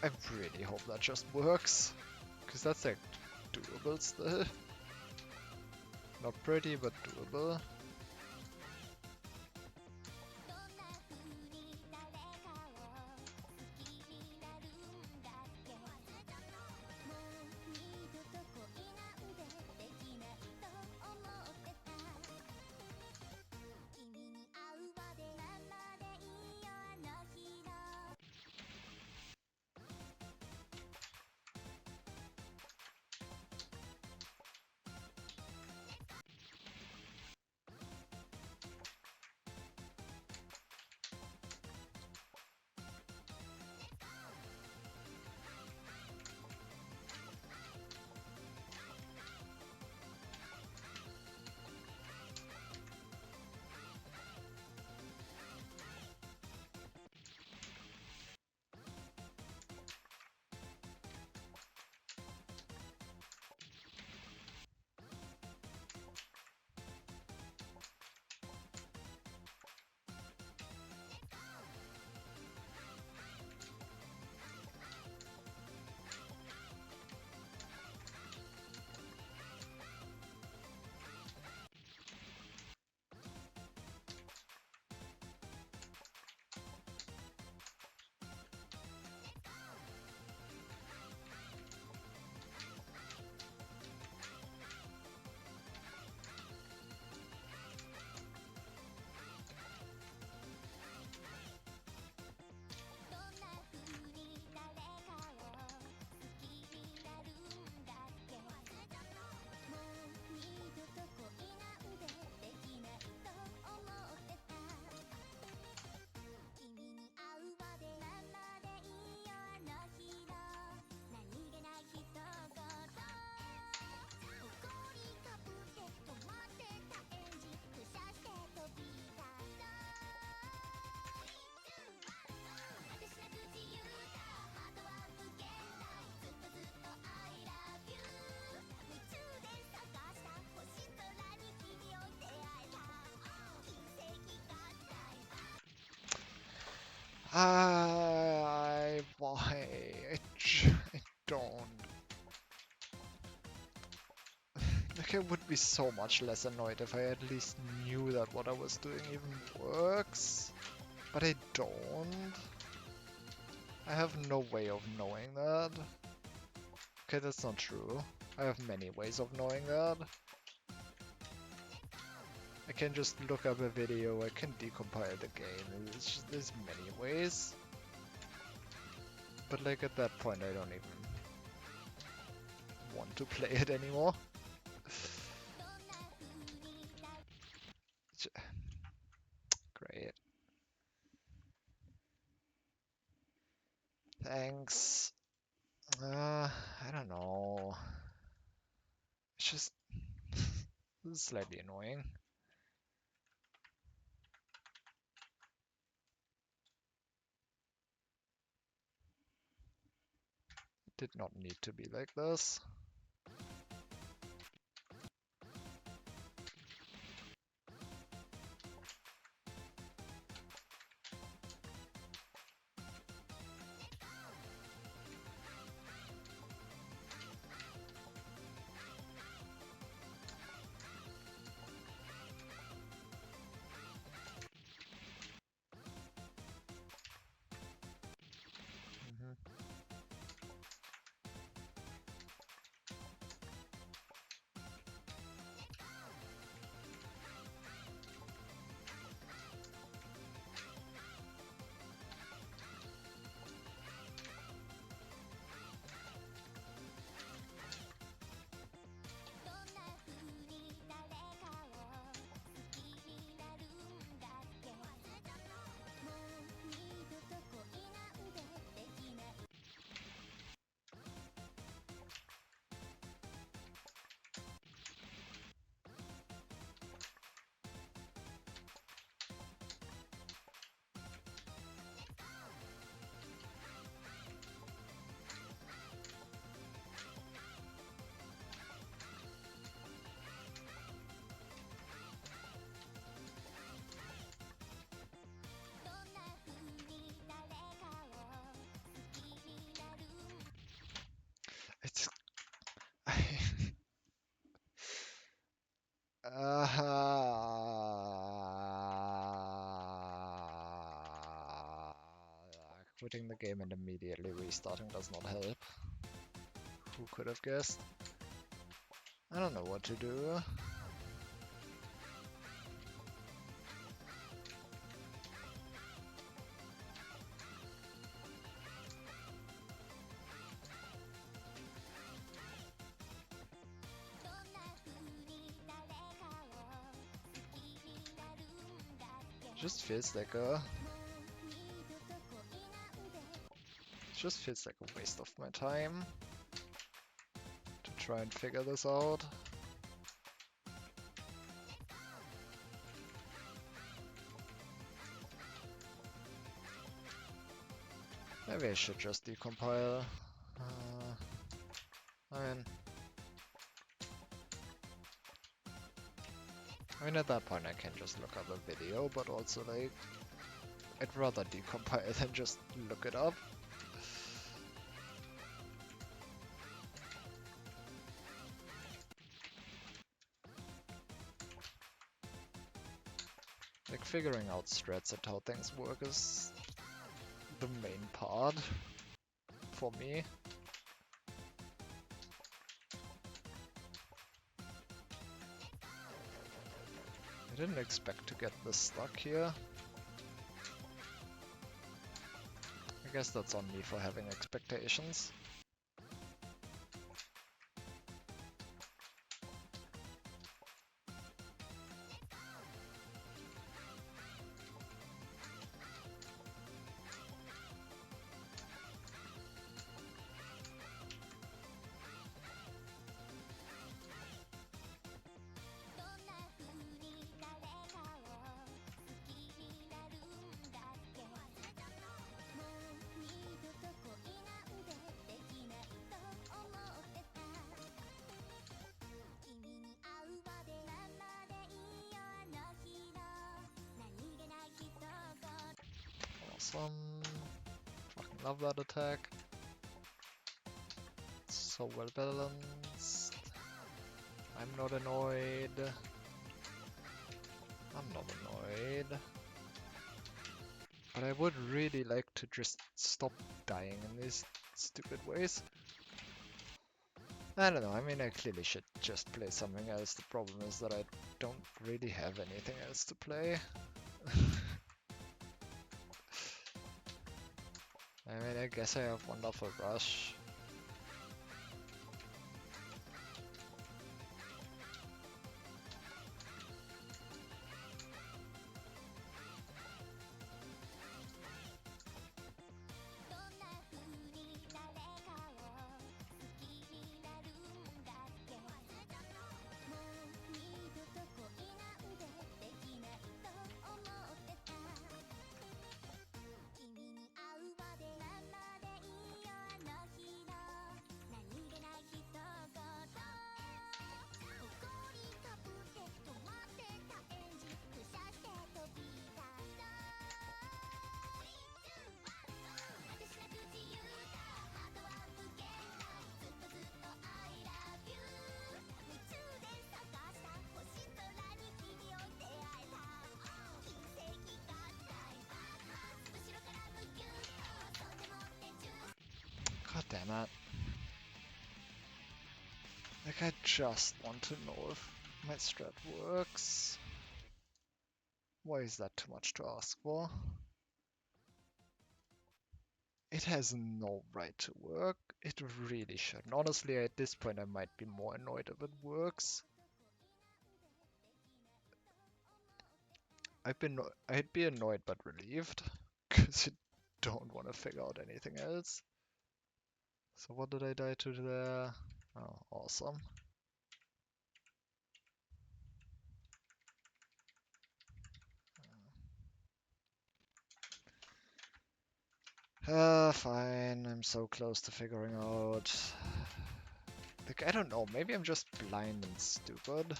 I really hope that just works. Because that's like doable still. Not pretty, but doable. Why? I don't. Like, I would be so much less annoyed if I at least knew that what I was doing even works. But I don't. I have no way of knowing that. Okay, that's not true. I have many ways of knowing that. I can just look up a video, I can decompile the game. There's many ways. But like at that point I don't even want to play it anymore. Great. Thanks. I don't know. It's just this is slightly annoying. It did not need to be like this. Mhm. It's quitting the game and immediately restarting does not help. Who could have guessed? I don't know what to do. Just feels like a just feels like a waste of my time to try and figure this out. Maybe I should just decompile. I mean, at that point I can just look up a video, but also like, I'd rather decompile than just look it up. Like, figuring out strats and how things work is the main part for me. I didn't expect to get this stuck here. I guess that's on me for having expectations. Awesome. Love that attack. So well balanced. I'm not annoyed. I'm not annoyed. But I would really like to just stop dying in these stupid ways. I don't know, I mean I clearly should just play something else. The problem is that I don't really have anything else to play. I mean, I guess I have Wonderful Rush. God damn it. Like, I just want to know if my strat works. Why is that too much to ask for? It has no right to work. It really shouldn't. Honestly, at this point I might be more annoyed if it works. I'd be annoyed but relieved, because you don't want to figure out anything else. So what did I die to there? Oh, awesome. Fine, I'm so close to figuring out. Like, I don't know, maybe I'm just blind and stupid.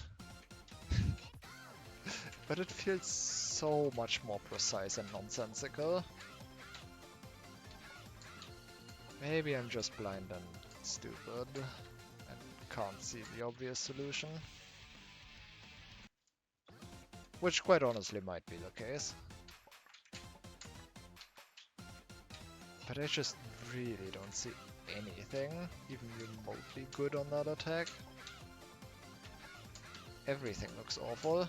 But it feels so much more precise and nonsensical. Maybe I'm just blind and stupid and can't see the obvious solution. Which quite honestly might be the case. But I just really don't see anything even remotely good on that attack. Everything looks awful.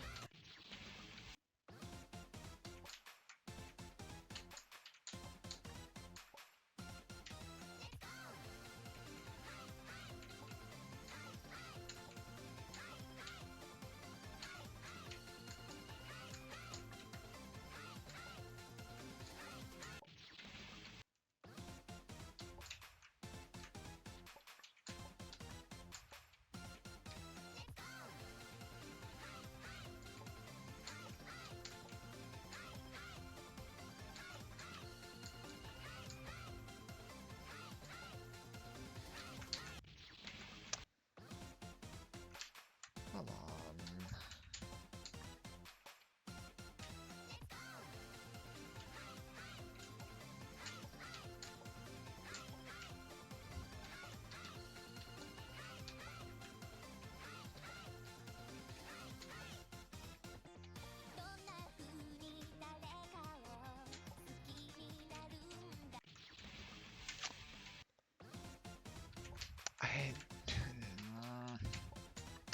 Come on.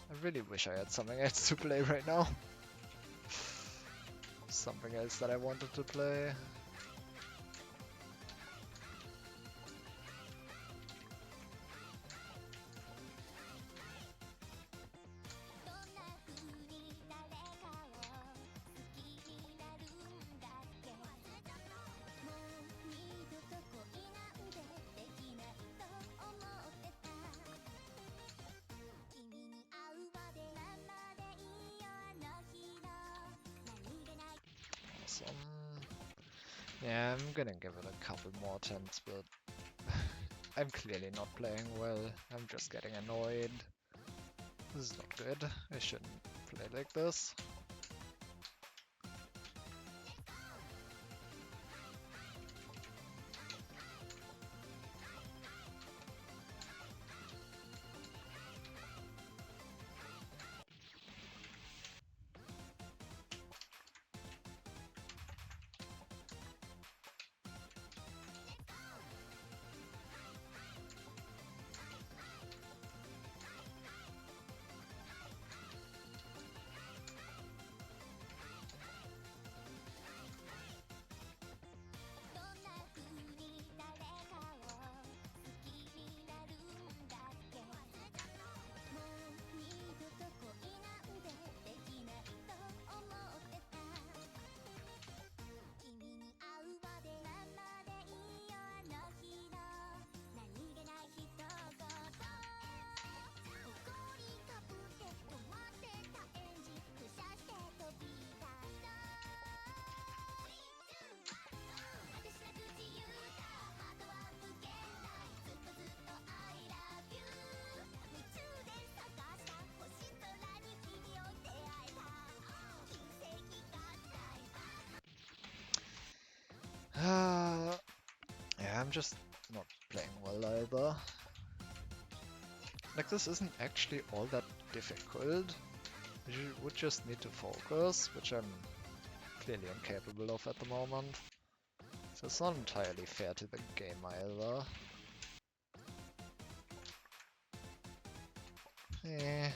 I really wish I had something else to play right now. Something else that I wanted to play. Awesome. Yeah, I'm gonna give it a couple more attempts, but I'm clearly not playing well. I'm just getting annoyed. This is not good. I shouldn't play like this. I'm just not playing well either. Like, this isn't actually all that difficult. You would just need to focus, which I'm clearly incapable of at the moment. So it's not entirely fair to the game either. Eh.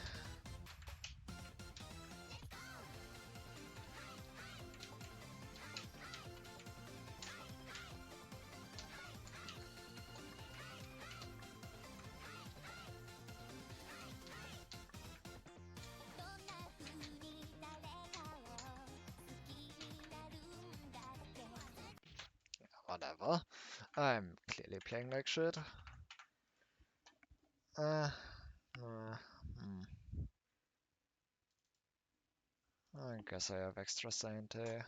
Whatever. I'm clearly playing like shit. I guess I have Extra Scientiae.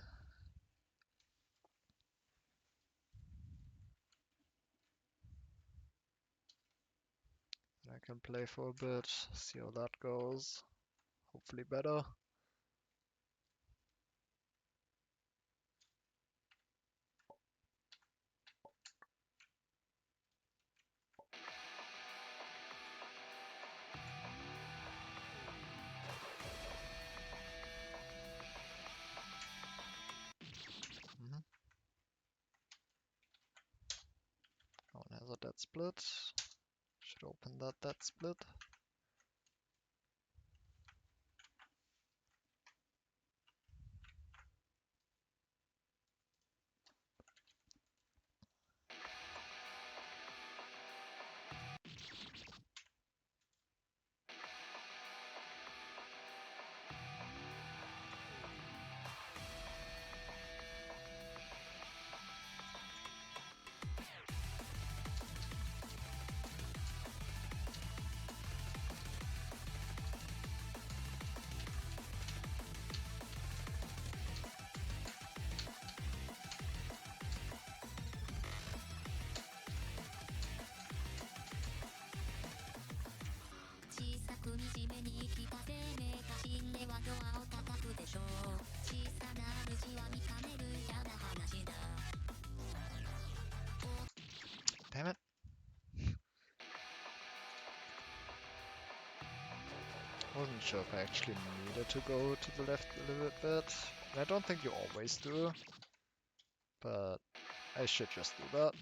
I can play for a bit, see how that goes. Hopefully better. One has a dead split. Should open that dead split. Damn it. Wasn't sure if I actually needed to go to the left a little bit. And I don't think you always do, but I should just do that.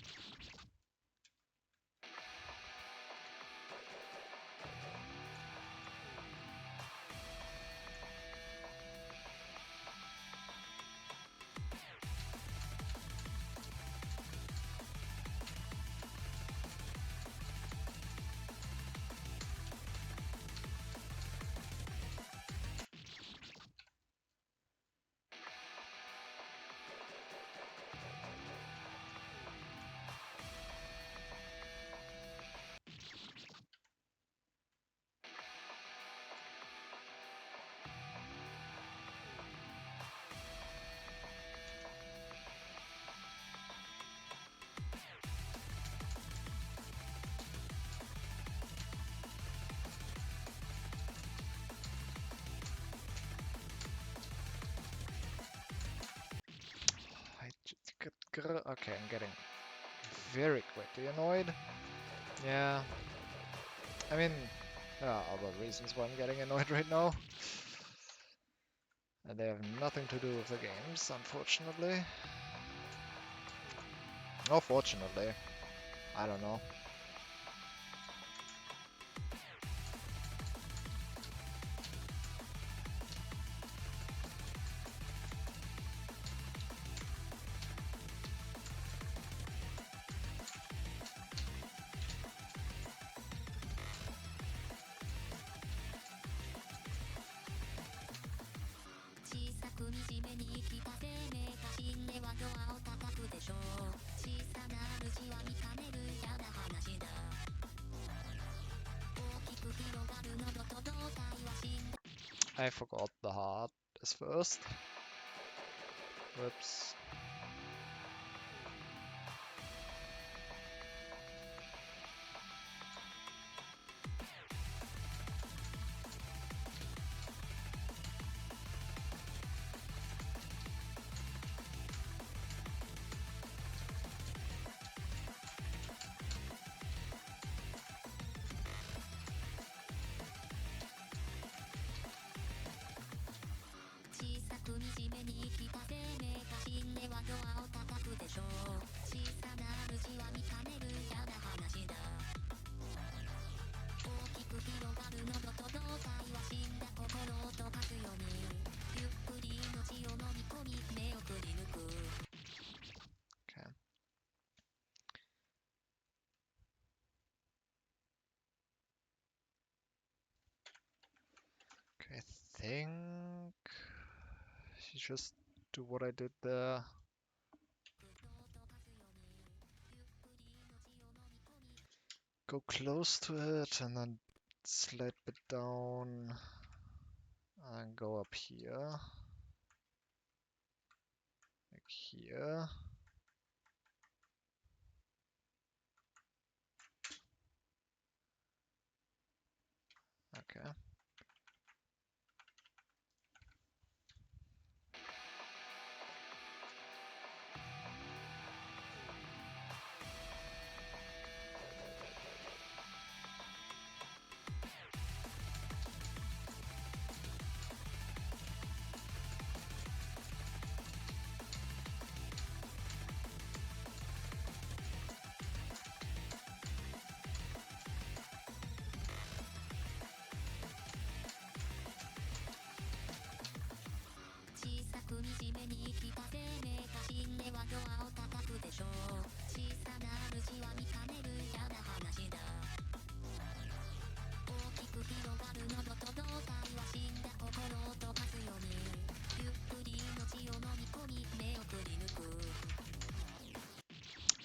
Okay, I'm getting very quickly annoyed. Yeah. I mean, there are other reasons why I'm getting annoyed right now. And they have nothing to do with the games, unfortunately. Or fortunately. I don't know. I forgot the heart is first. Whoops. Okay, I think you just do what I did there. Go close to it and then slide it down and go up here. Like here. Okay.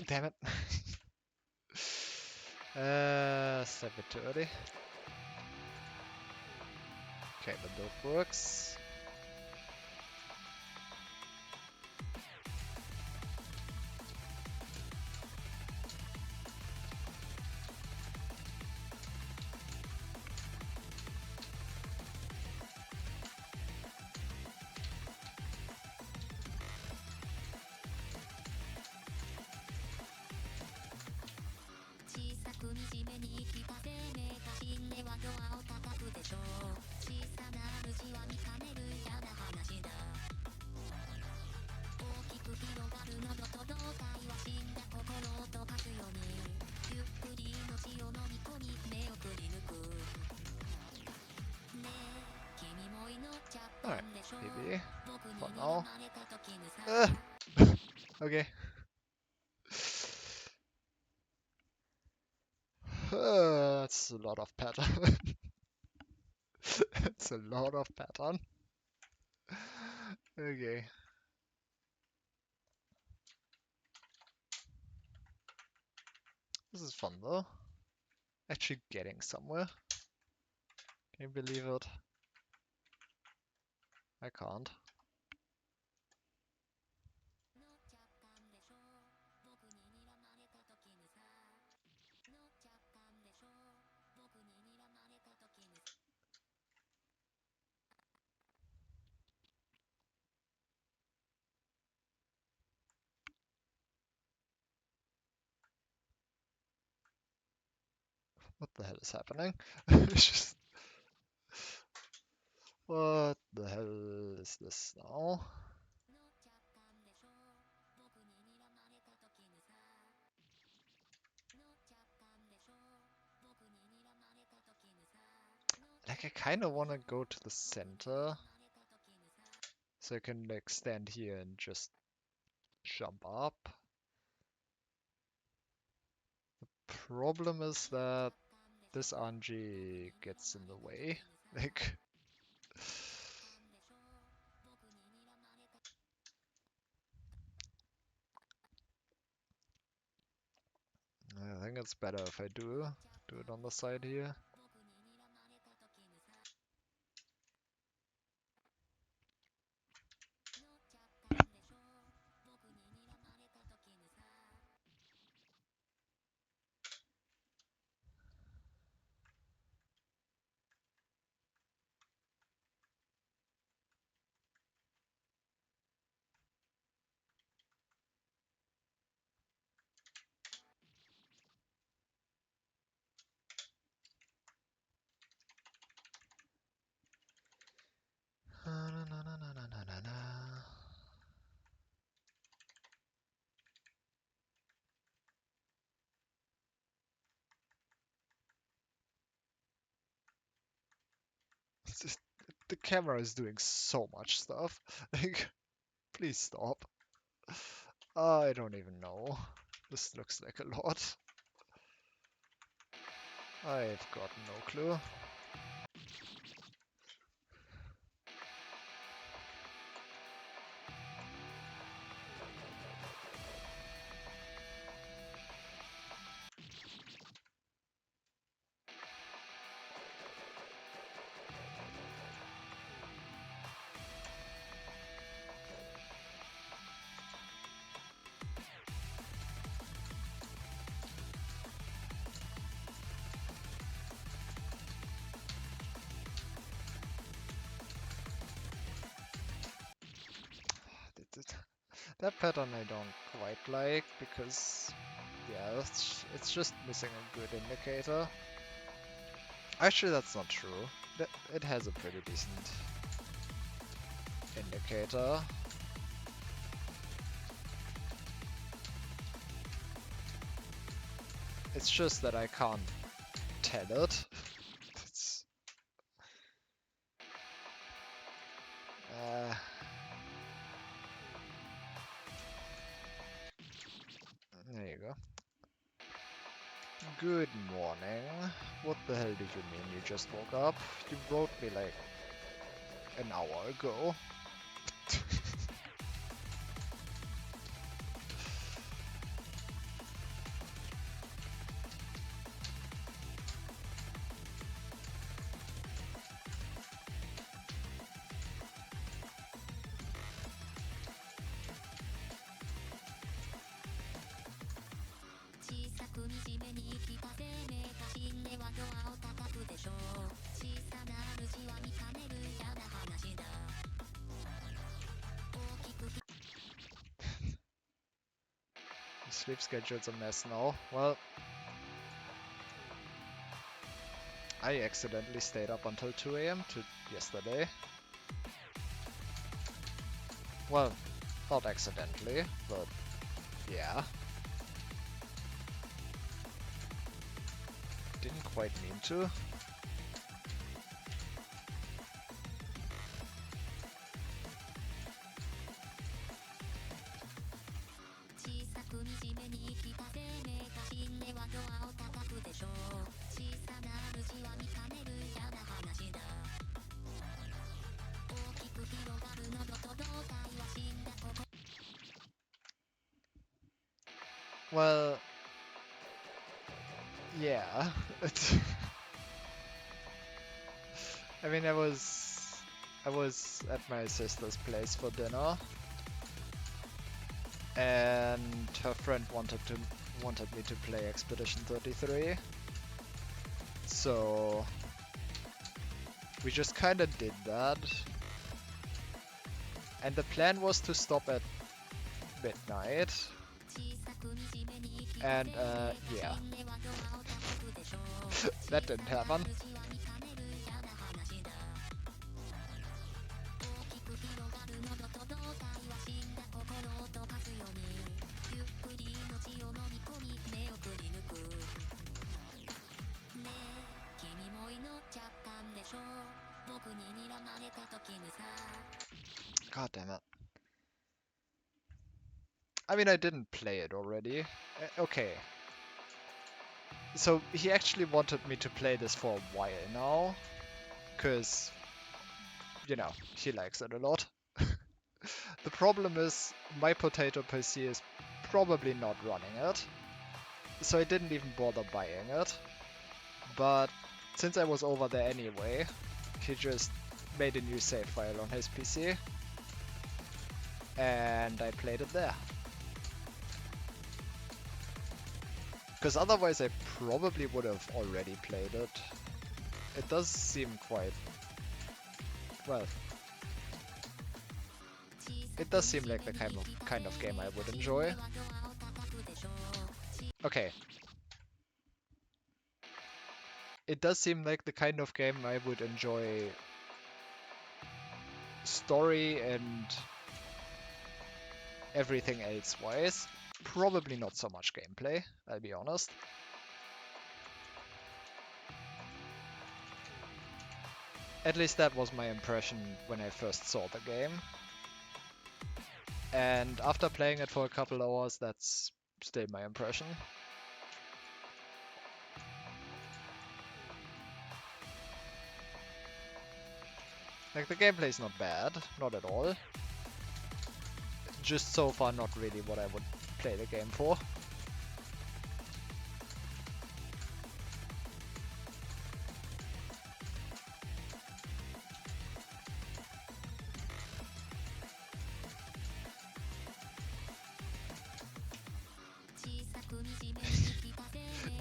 Damn it. 730. Okay, the build works. Alright, maybe for now. Okay. That's a lot of pattern. That's a lot of pattern. Okay. This is fun though. Actually getting somewhere. Can you believe it? I can't. What the hell is happening? Just, what the hell is this now? Like I kind of want to go to the center so I can like stand here and just jump up. Problem is that this RNG gets in the way. Like, I think it's better if I do it on the side here. The camera is doing so much stuff. Like, please stop. I don't even know. This looks like a lot. I've got no clue. That pattern I don't quite like because, yeah, it's just missing a good indicator. Actually, that's not true. It has a pretty decent indicator. It's just that I can't tell it. It's, uh, there you go. Good morning. What the hell do you mean you just woke up? You wrote me like an hour ago. Sleep schedule's a mess now. Well, I accidentally stayed up until 2 a.m. yesterday. Well, not accidentally, but yeah. Didn't quite mean to. Well, yeah. I mean, I was at my sister's place for dinner, and her friend wanted me to play Expedition 33. So we just kind of did that. And the plan was to stop at midnight. And yeah. That didn't happen. God damn it. I mean, I didn't play it already. Okay. So he actually wanted me to play this for a while now. Because, you know, he likes it a lot. The problem is, my potato PC is probably not running it. So I didn't even bother buying it. But since I was over there anyway, he just made a new save file on his PC. And I played it there. Because otherwise I probably would have already played it. It does seem quite... well... it does seem like the kind of game I would enjoy. Okay. It does seem like the kind of game I would enjoy story and everything else wise. Probably not so much gameplay, I'll be honest. At least that was my impression when I first saw the game. And after playing it for a couple hours, that's still my impression. Like, the gameplay's not bad, not at all. Just so far not really what I would play the game for.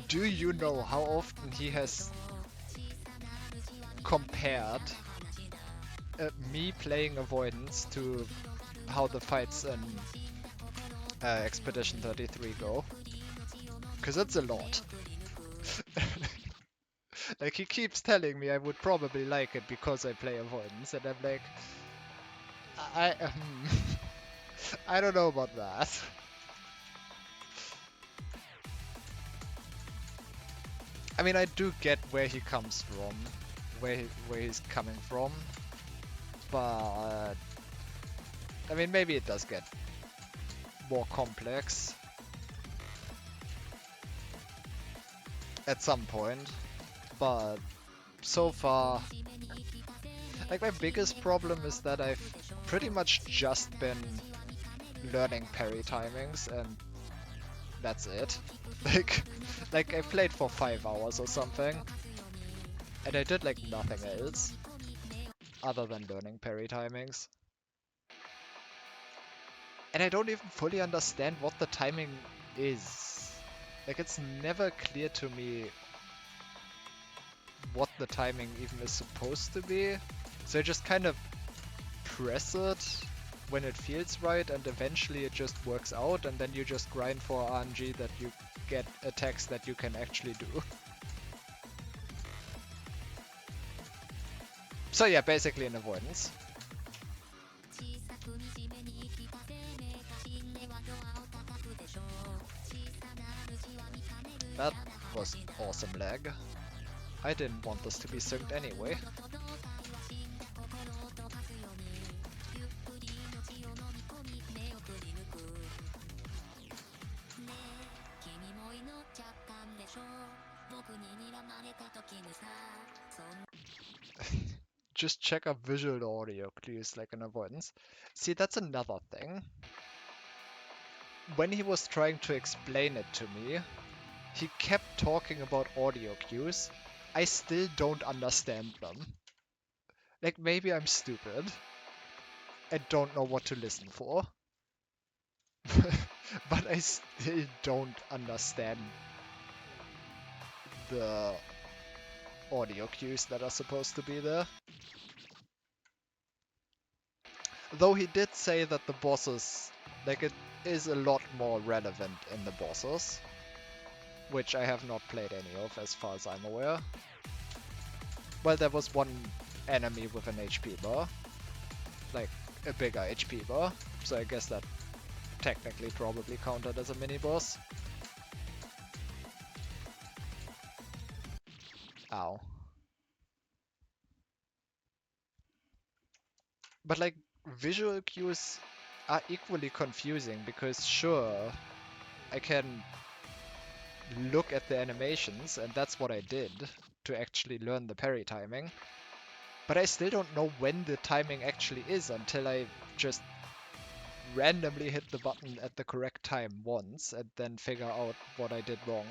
Do you know how often he has compared me playing avoidance to how the fights in Expedition 33 go? Because it's a lot. Like, he keeps telling me I would probably like it because I play avoidance, and I'm like, I don't know about that. I mean, I do get where he comes from, where he's coming from, but I mean, maybe it does get more complex at some point, but so far, like, my biggest problem is that I've pretty much just been learning parry timings, and that's it. Like I played for 5 hours or something, and I did like nothing else other than learning parry timings. And I don't even fully understand what the timing is. Like, it's never clear to me what the timing even is supposed to be. So I just kind of press it when it feels right, and eventually it just works out, and then you just grind for RNG that you get attacks that you can actually do. So yeah, basically an avoidance. That was awesome lag. I didn't want this to be synced anyway. Just check up visual audio clues like an avoidance. See, that's another thing. When he was trying to explain it to me, he kept talking about audio cues. I still don't understand them. Like, maybe I'm stupid and don't know what to listen for. But I still don't understand the audio cues that are supposed to be there. Though he did say that the bosses, like, it is a lot more relevant in the bosses, which I have not played any of as far as I'm aware. Well, there was one enemy with an HP bar, like a bigger HP bar, so I guess that technically probably counted as a mini-boss. Ow. But like, visual cues are equally confusing because sure, I can look at the animations, and that's what I did to actually learn the parry timing. But I still don't know when the timing actually is until I just randomly hit the button at the correct time once and then figure out what I did wrong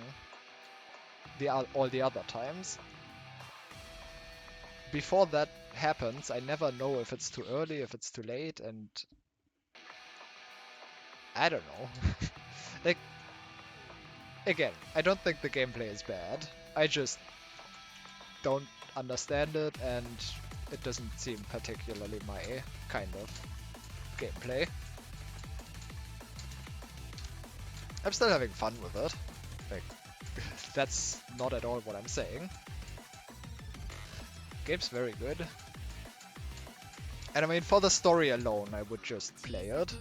all the other times. Before that happens, I never know if it's too early, if it's too late, and I don't know. Like, again, I don't think the gameplay is bad. I just don't understand it, and it doesn't seem particularly my kind of gameplay. I'm still having fun with it. Like, that's not at all what I'm saying. Game's very good. And I mean, for the story alone, I would just play it.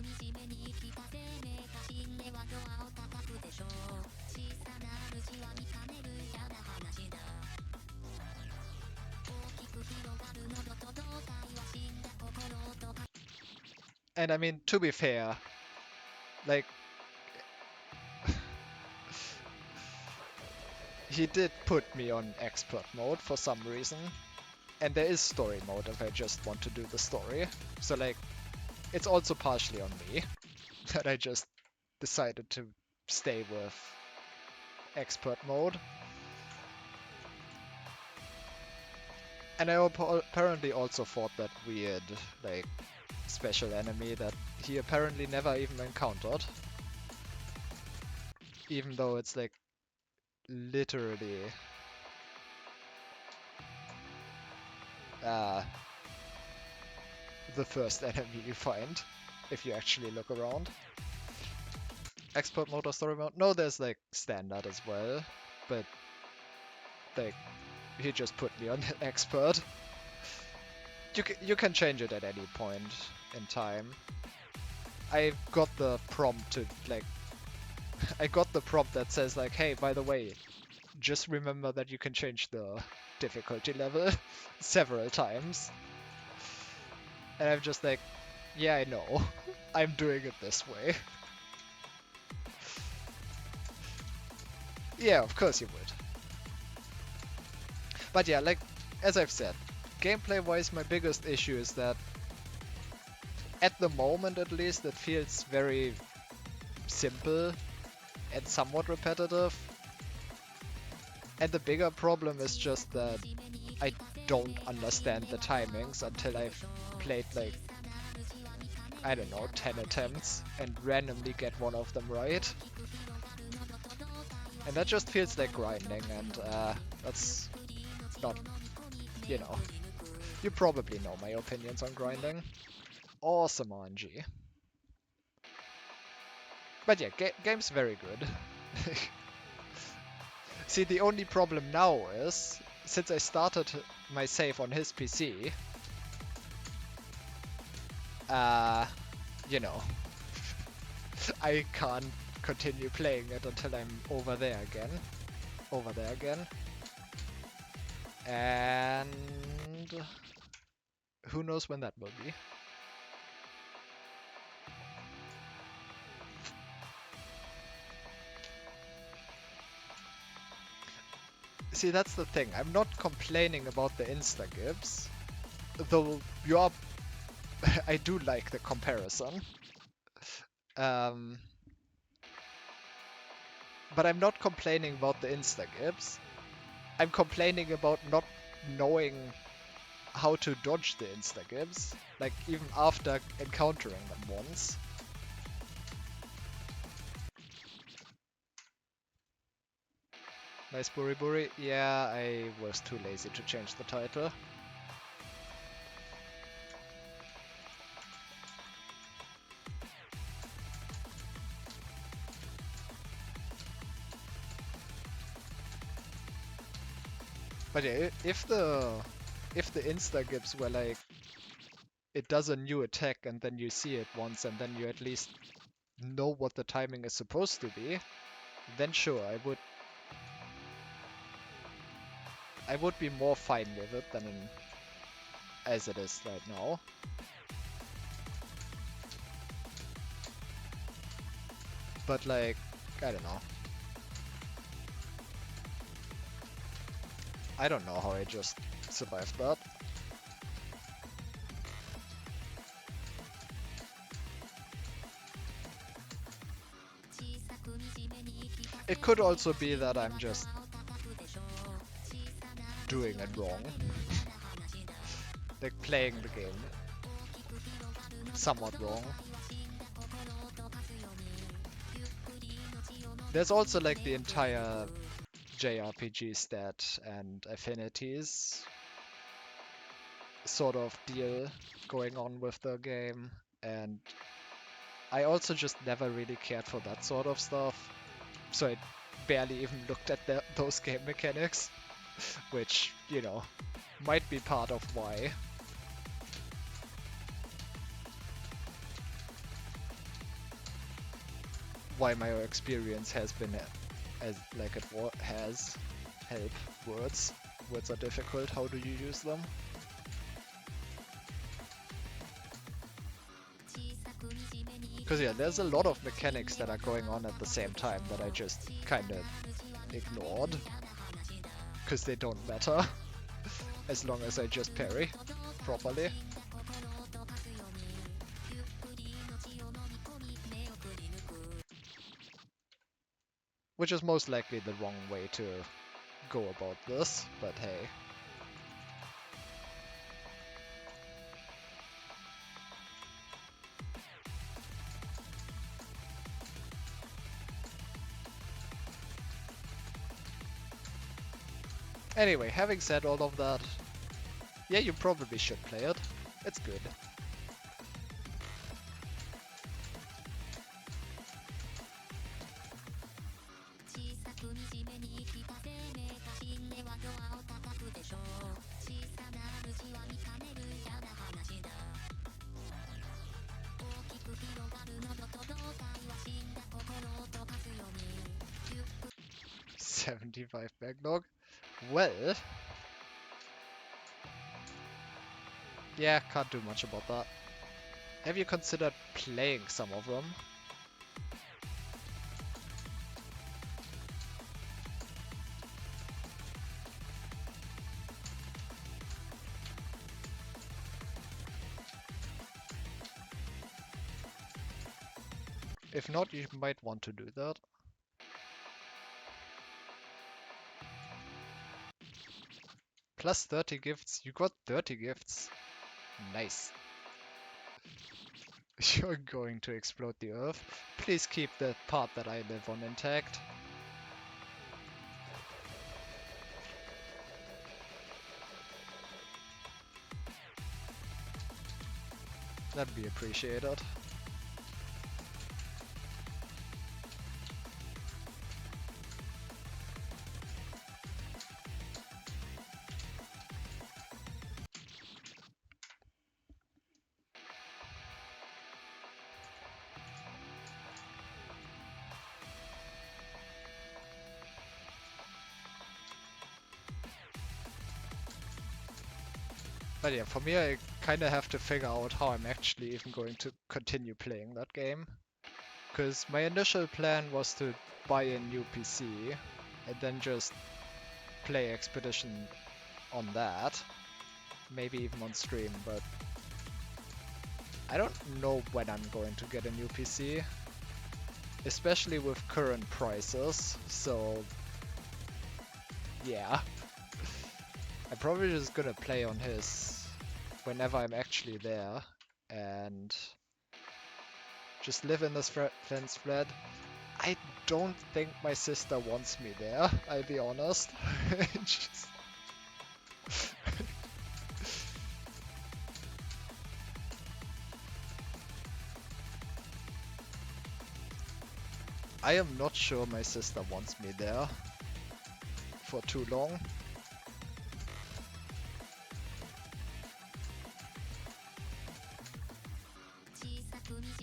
And I mean, to be fair, like, he did put me on expert mode for some reason. And there is story mode if I just want to do the story. So like, it's also partially on me that I just decided to stay with expert mode. And I apparently also fought that weird, like, special enemy that he apparently never even encountered. Even though it's like, literally, uh, the first enemy you find, if you actually look around. Expert mode or story mode? No, there's like standard as well, but like, he just put me on expert. You can change it at any point in time. I got the prompt to like, I got the prompt that says like, hey, by the way, just remember that you can change the difficulty level several times. And I'm just like, yeah, I know. I'm doing it this way. Yeah, of course you would. But yeah, like, as I've said, gameplay-wise, my biggest issue is that at the moment, at least, it feels very simple and somewhat repetitive. And the bigger problem is just that I don't understand the timings until I've played like, I don't know, 10 attempts and randomly get one of them right. And that just feels like grinding, and that's not, you know, you probably know my opinions on grinding. Awesome RNG. But yeah, game's very good. See, the only problem now is, since I started my save on his PC, you know, I can't continue playing it until I'm over there again. And who knows when that will be. See, that's the thing. I'm not complaining about the insta-gibbs, though you are... I do like the comparison. But I'm not complaining about the insta-gibbs. I'm complaining about not knowing how to dodge the insta-gibbs, like even after encountering them once. Nice buriburi. Yeah, I was too lazy to change the title. But yeah, if the insta-gibbs were like, it does a new attack and then you see it once and then you at least know what the timing is supposed to be, then sure, I would be more fine with it than as it is right now. But like, I don't know. I don't know how I just survived that. It could also be that I'm just doing it wrong. Like playing the game somewhat wrong. There's also like the entire JRPG stat and affinities sort of deal going on with the game, and I also just never really cared for that sort of stuff, so I barely even looked at those game mechanics, which, you know, might be part of why. Why my experience has been as like it has. Help. Words. Words are difficult. How do you use them? Because yeah, there's a lot of mechanics that are going on at the same time that I just kind of ignored. Because they don't matter. As long as I just parry properly. Which is most likely the wrong way to go about this, but hey. Anyway, having said all of that, yeah, you probably should play it. It's good. $75 backlog? Well... yeah, can't do much about that. Have you considered playing some of them? If not, you might want to do that. Plus 30 gifts. You got 30 gifts. Nice. You're going to explode the earth. Please keep the part that I live on intact. That'd be appreciated. But yeah, for me, I kind of have to figure out how I'm actually even going to continue playing that game. Because my initial plan was to buy a new PC and then just play Expedition on that. Maybe even on stream, but I don't know when I'm going to get a new PC. Especially with current prices, so yeah. I'm probably just gonna play on his whenever I'm actually there and just live in this friend's flat. I don't think my sister wants me there, I'll be honest. Just... I am not sure my sister wants me there for too long.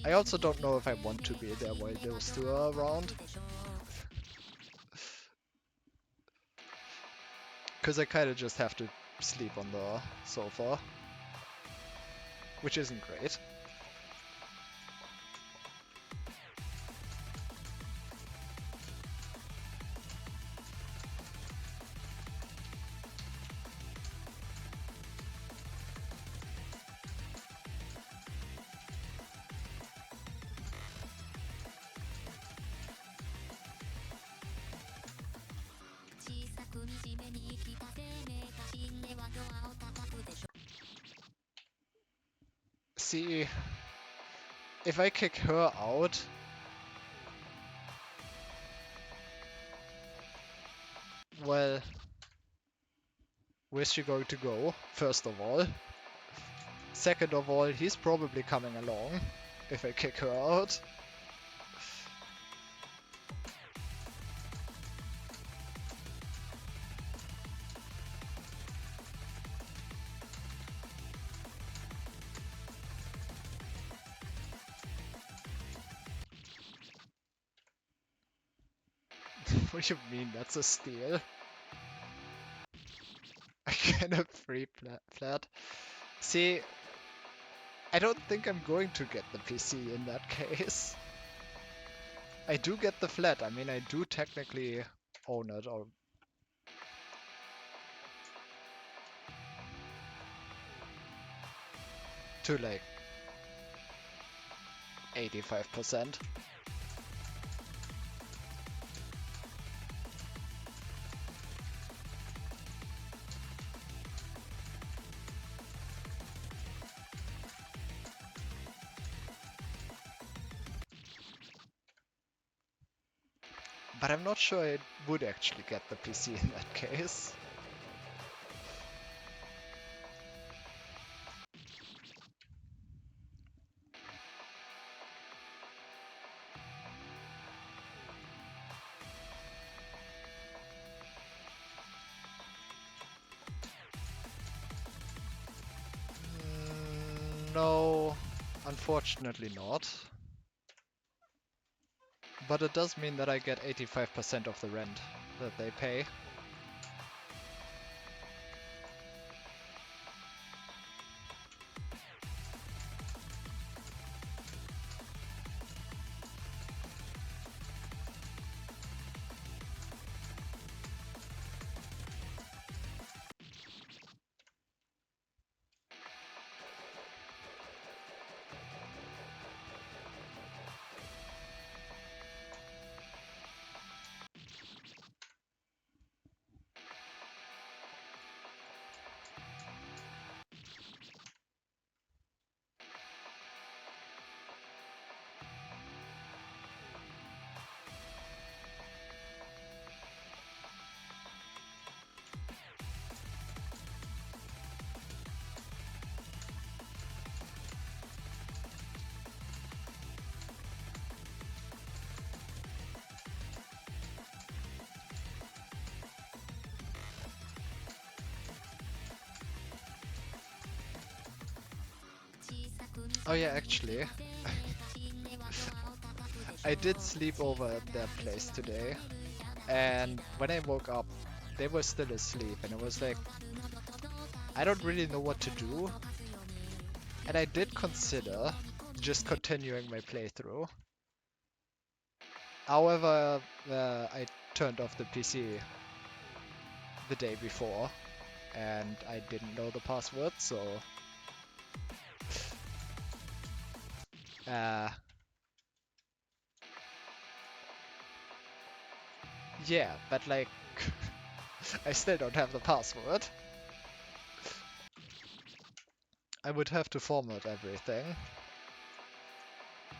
I also don't know if I want to be there while those two are around. Because I kind of just have to sleep on the sofa. Which isn't great. See, if I kick her out, well, where's she going to go, first of all? Second of all, he's probably coming along if I kick her out. What do you mean, that's a steal? I can have free flat. See, I don't think I'm going to get the PC in that case. I do get the flat. I mean, I do technically own it, or to like 85%. But I'm not sure I would actually get the PC in that case. No, unfortunately not. But it does mean that I get 85% of the rent that they pay. Oh yeah, actually, I did sleep over at their place today, and when I woke up, they were still asleep, and it was like, I don't really know what to do, and I did consider just continuing my playthrough. However, I turned off the PC the day before, and I didn't know the password, so uh, yeah, but like, I still don't have the password. I would have to format everything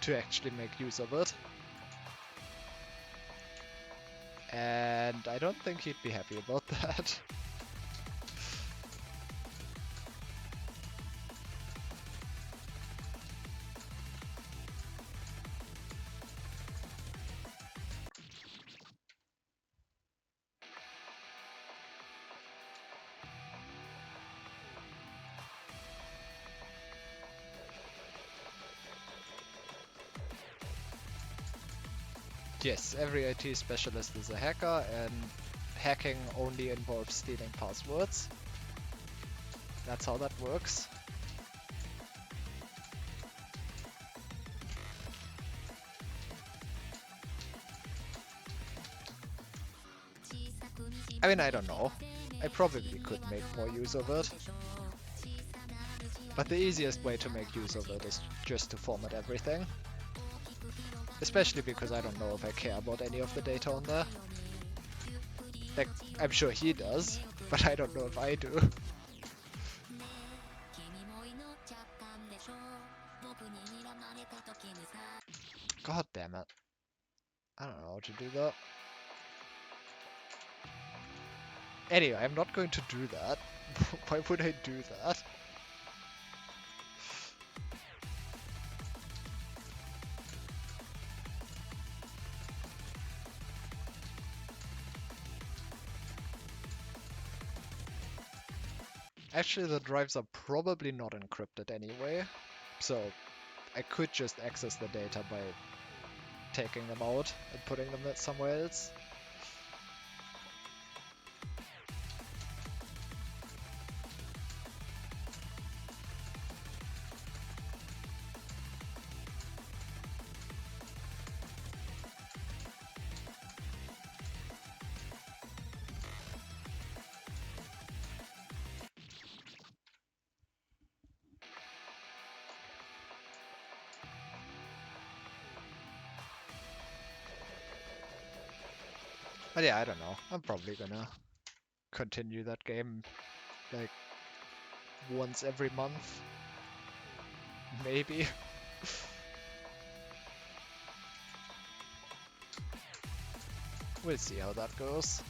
to actually make use of it. And I don't think he'd be happy about that. Yes, every IT specialist is a hacker, and hacking only involves stealing passwords. That's how that works. I mean, I don't know. I probably could make more use of it. But the easiest way to make use of it is just to format everything. Especially because I don't know if I care about any of the data on there. Like, I'm sure he does, but I don't know if I do. God damn it. I don't know how to do that. Anyway, I'm not going to do that. Why would I do that? Actually, the drives are probably not encrypted anyway, so I could just access the data by taking them out and putting them somewhere else. But yeah, I don't know. I'm probably gonna continue that game like once every month, maybe. We'll see how that goes.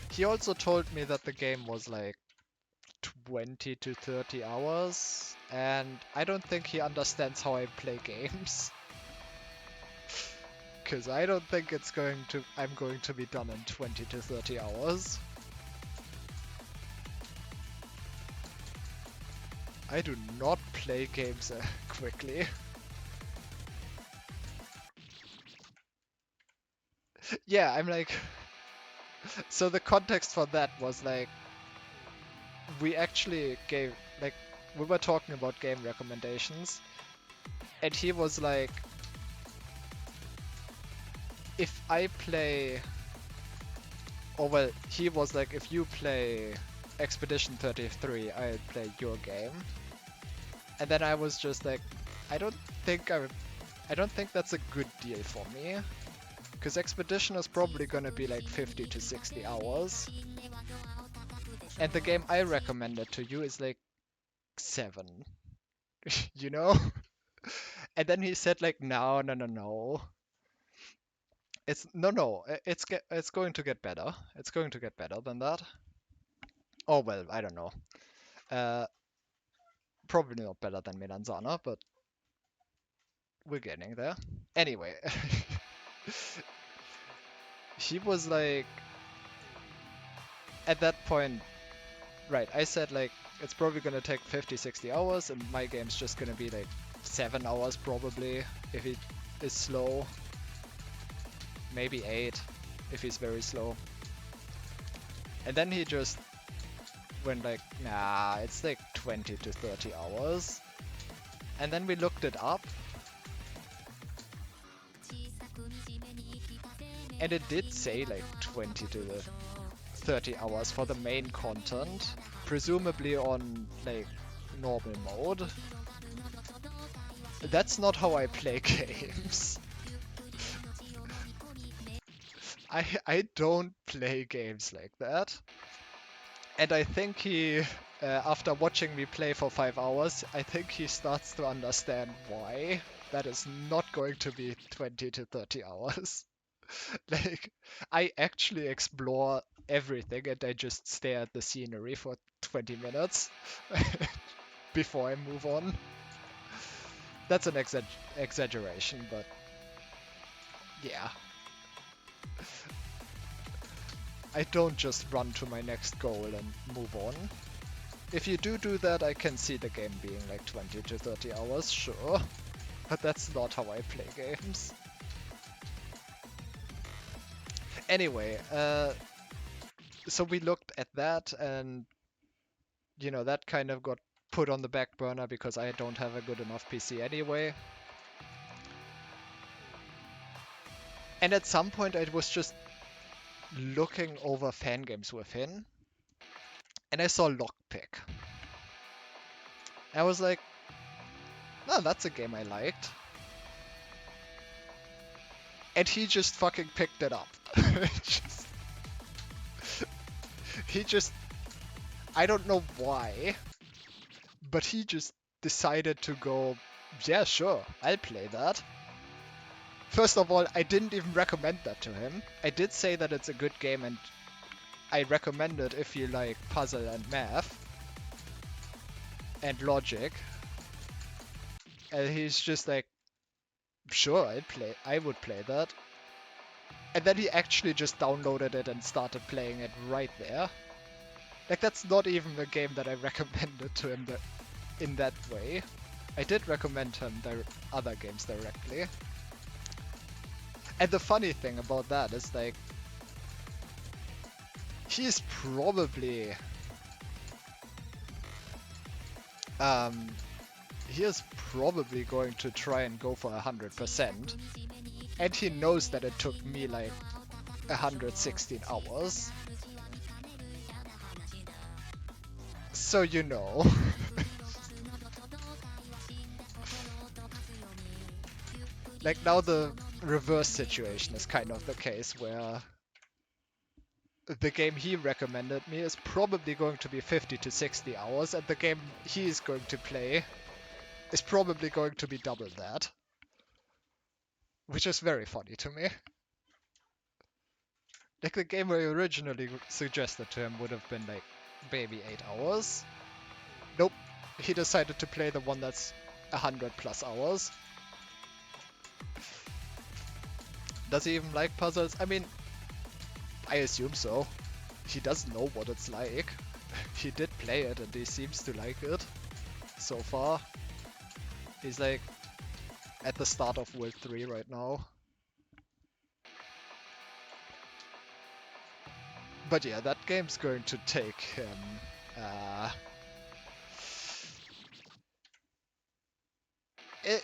He also told me that the game was like 20 to 30 hours, and I don't think he understands how I play games. Because I don't think I'm going to be done in 20 to 30 hours. I do not play games quickly. Yeah, I'm like... So the context for that was like, we actually gave, like, we were talking about game recommendations, and he was like, if I play... Or well, he was like, if you play Expedition 33, I'll play your game. And then I was just like, I don't think I don't think that's a good deal for me. Because Expedition is probably gonna be like 50 to 60 hours. And the game I recommended to you is like 7. You know? And then he said like, no, no, no, no. It's going to get better. It's going to get better than that. Oh well, I don't know. Uh, Probably not better than Melanzana, but we're getting there. Anyway, he was like, at that point, right, I said like, it's probably gonna take 50, 60 hours, and my game's just gonna be like 7 hours probably, if it is slow. Maybe 8, if he's very slow. And then he just went like, nah, it's like 20 to 30 hours. And then we looked it up. And it did say like 20 to 30 hours for the main content, presumably on like normal mode. That's not how I play games. I don't play games like that. And I think he, after watching me play for 5 hours, I think he starts to understand why that is not going to be 20 to 30 hours. Like, I actually explore everything and I just stare at the scenery for 20 minutes before I move on. That's an exaggeration, but yeah. I don't just run to my next goal and move on. If you do that, I can see the game being like 20 to 30 hours, sure. But that's not how I play games. Anyway, so we looked at that, and you know, that kind of got put on the back burner because I don't have a good enough PC anyway. And at some point I was just looking over fan games with him, and I saw Lockpick. I was like, oh, that's a game I liked. And he just fucking picked it up. He just, I don't know why, but he just decided to go, yeah, sure, I'll play that. First of all, I didn't even recommend that to him. I did say that it's a good game and I recommend it if you like puzzle and math and logic. And he's just like, sure, I would play that. And then he actually just downloaded it and started playing it right there. Like, that's not even a game that I recommended to him in that way. I did recommend him other games directly. And the funny thing about that is, like, he's probably... he is probably going to try and go for 100%. And he knows that it took me, like, 116 hours. So, you know. Like now the reverse situation is kind of the case where the game he recommended me is probably going to be 50 to 60 hours, and the game he is going to play is probably going to be double that. Which is very funny to me. Like the game I originally suggested to him would have been like maybe 8 hours. Nope, he decided to play the one that's 100 plus hours. Does he even like puzzles? I mean, I assume so. He does know what it's like. He did play it and he seems to like it so far. He's like at the start of World 3 right now. But yeah, that game's going to take him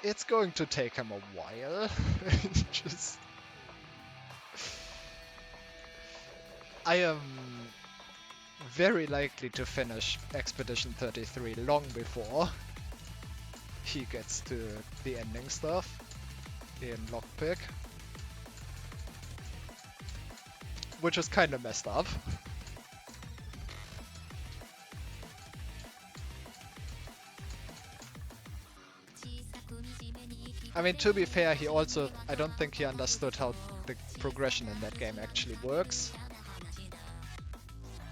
it's going to take him a while. Just I am very likely to finish Expedition 33 long before he gets to the ending stuff in Lockpick. Which is kind of messed up. I mean, to be fair, I don't think he understood how the progression in that game actually works.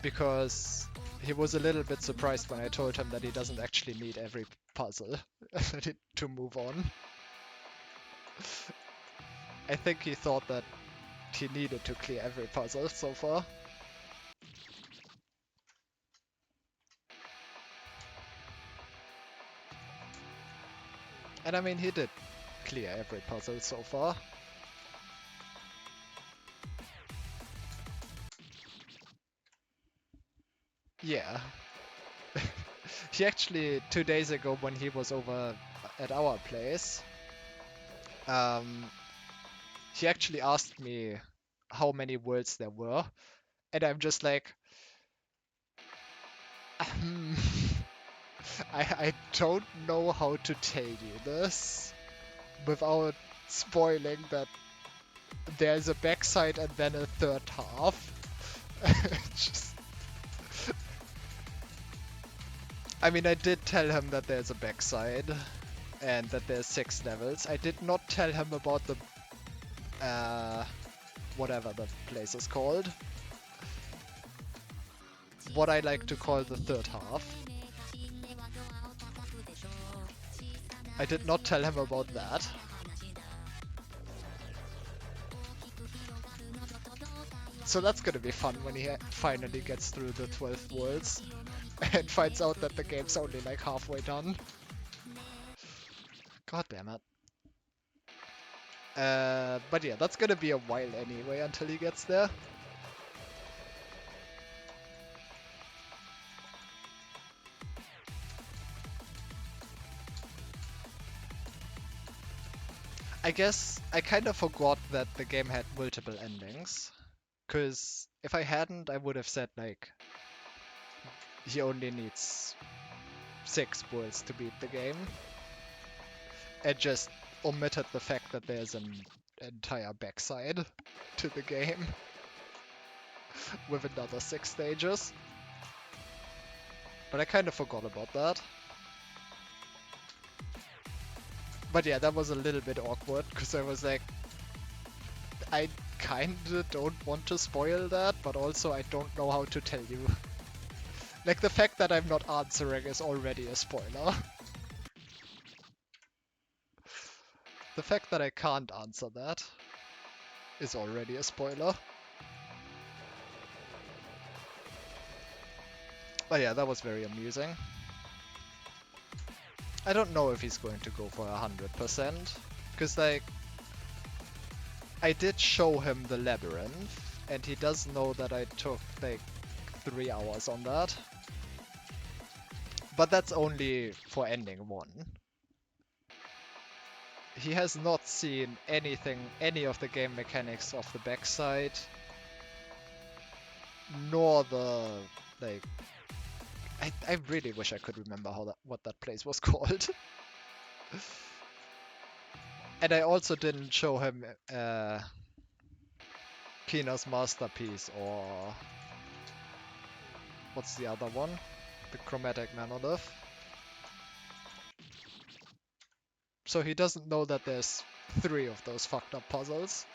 Because he was a little bit surprised when I told him that he doesn't actually need every puzzle to move on. I think he thought that he needed to clear every puzzle so far. And I mean, he did clear every puzzle so far. Yeah. He actually, 2 days ago when he was over at our place, he actually asked me how many words there were. And I'm just like, I don't know how to tell you this without spoiling that there's a backside and then a third half. Just... I mean, I did tell him that there's a backside and that there's 6 levels. I did not tell him about the whatever the place is called. What I like to call the third half. I did not tell him about that. So that's gonna be fun when he finally gets through the 12 worlds and finds out that the game's only like halfway done. God damn it. But yeah, that's gonna be a while anyway until he gets there. I guess I kind of forgot that the game had multiple endings. Because if I hadn't, I would have said like he only needs 6 worlds to beat the game. And just omitted the fact that there's an entire backside to the game with another 6 stages. But I kind of forgot about that. But yeah, that was a little bit awkward because I was like, I kinda don't want to spoil that, but also I don't know how to tell you. Like the fact that I'm not answering is already a spoiler. The fact that I can't answer that is already a spoiler. But yeah, that was very amusing. I don't know if he's going to go for 100%, because like, I did show him the labyrinth, and he does know that I took like 3 hours on that. But that's only for ending 1. He has not seen any of the game mechanics of the backside, nor the, like, I really wish I could remember what that place was called. And I also didn't show him Kina's masterpiece, or what's the other one? The chromatic monolith. So he doesn't know that there's 3 of those fucked up puzzles.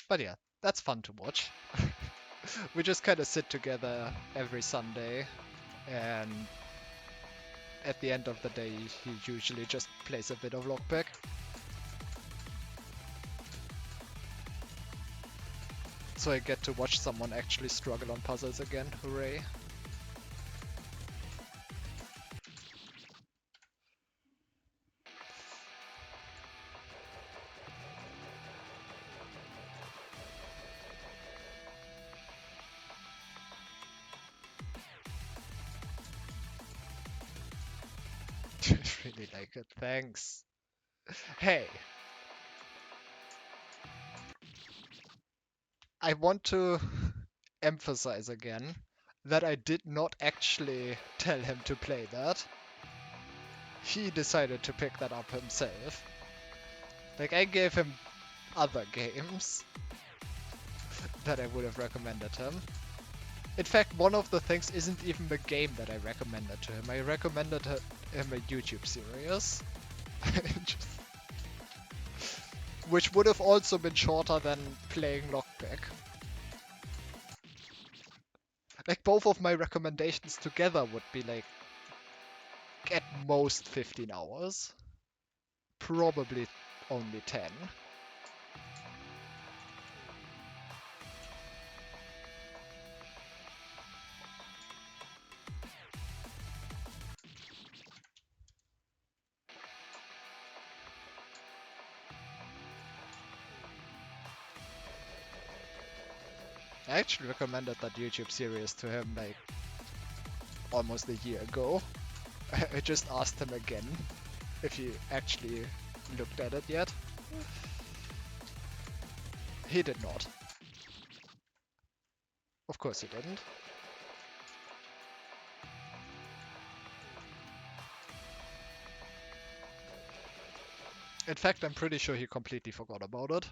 But yeah, that's fun to watch. We just kind of sit together every Sunday, and at the end of the day, he usually just plays a bit of lockpick. So I get to watch someone actually struggle on puzzles again. Hooray. I really like it. Thanks. Hey, I want to emphasize again that I did not actually tell him to play that. He decided to pick that up himself. Like, I gave him other games that I would have recommended him. In fact, one of the things isn't even the game that I recommended to him. I recommended him a YouTube series. Which would have also been shorter than playing Lockpick. Like, both of my recommendations together would be like, at most 15 hours. Probably only 10. I actually recommended that YouTube series to him like almost a year ago. I just asked him again if he actually looked at it yet. He did not. Of course he didn't. In fact, I'm pretty sure he completely forgot about it.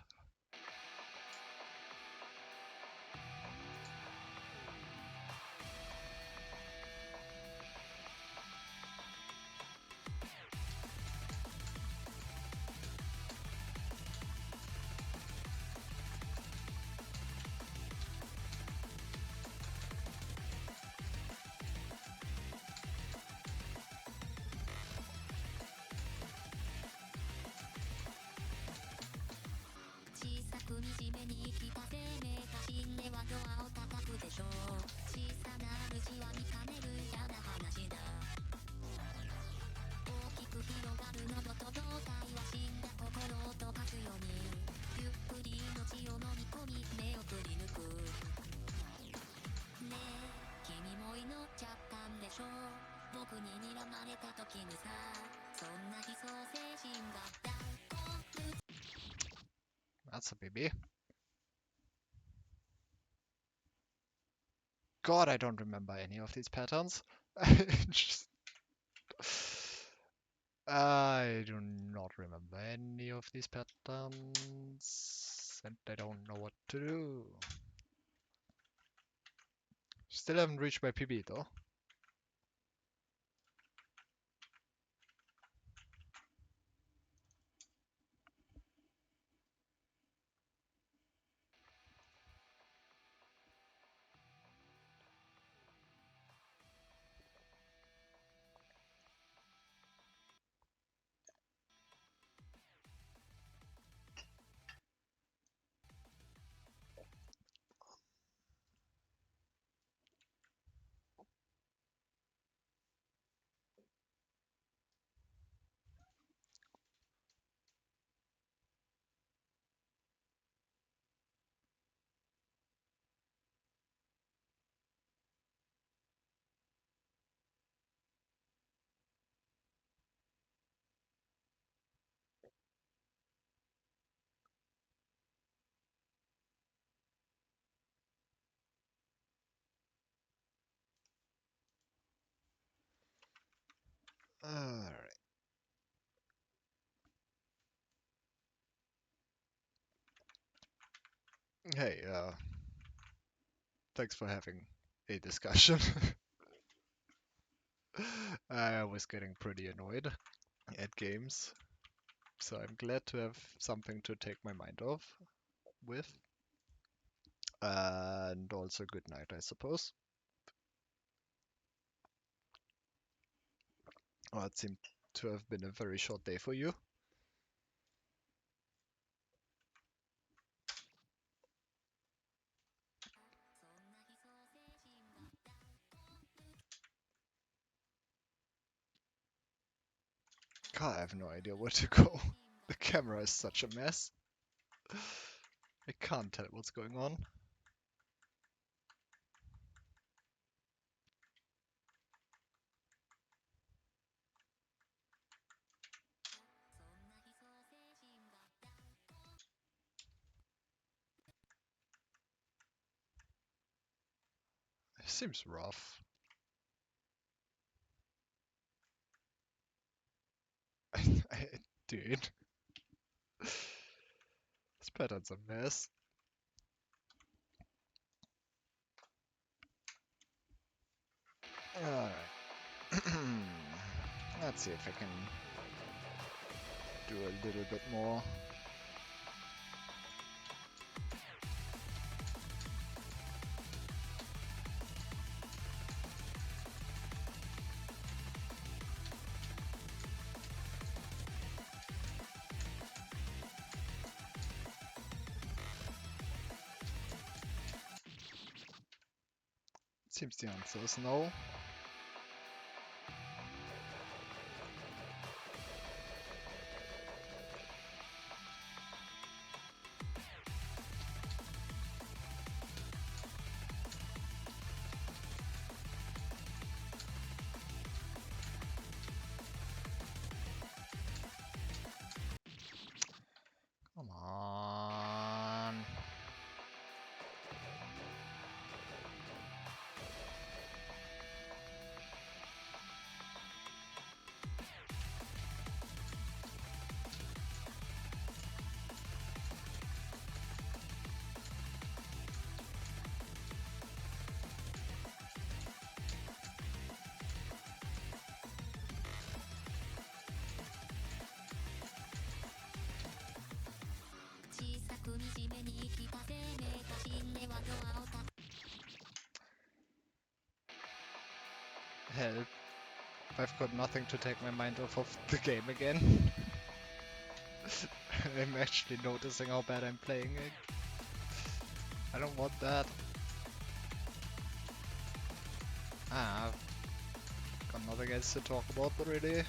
That's a baby. God, I don't remember any of these patterns. Just- I do not remember any of these patterns, and I don't know what to do. Still haven't reached my PB though. Alright. Hey, thanks for having a discussion. I was getting pretty annoyed at games, so I'm glad to have something to take my mind off with. And also good night, I suppose. Oh, it seemed to have been a very short day for you. God, I have no idea where to go. The camera is such a mess. I can't tell what's going on. It seems rough. Dude, this pattern's a mess. Alright. Let's see if I can do a little bit more. Seems the answer is no. Come on. Help. I've got nothing to take my mind off of the game again. I'm actually noticing how bad I'm playing it. I don't want that. I've got nothing else to talk about really.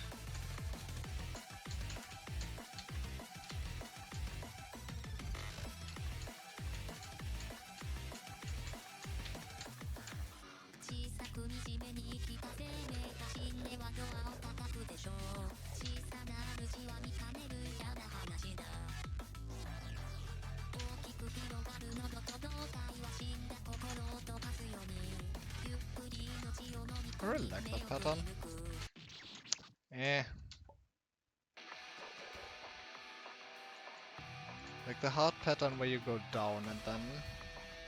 I really like that pattern. Eh. Like the hard pattern where you go down and then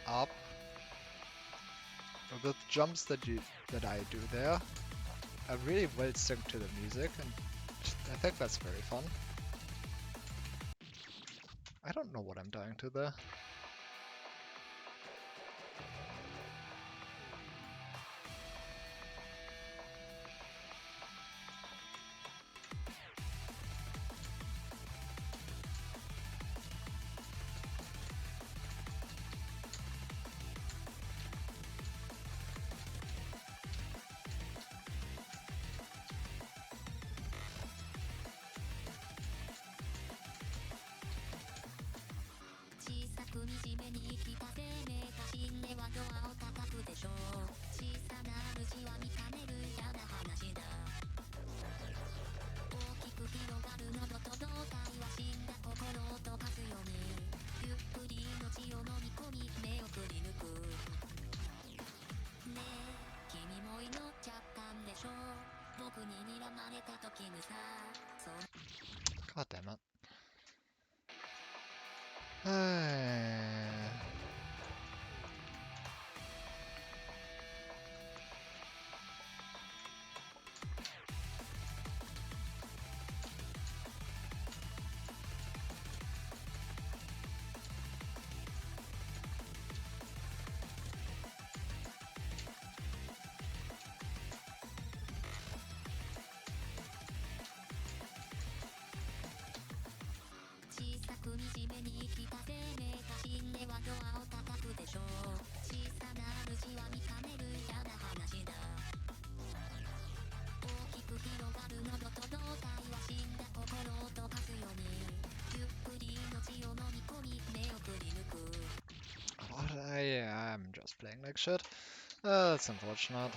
up. Or the jumps that I do there are really well synced to the music, and I think that's very fun. I don't know what I'm dying to there. God damn it. Uh, I'm just playing like shit. That's unfortunate.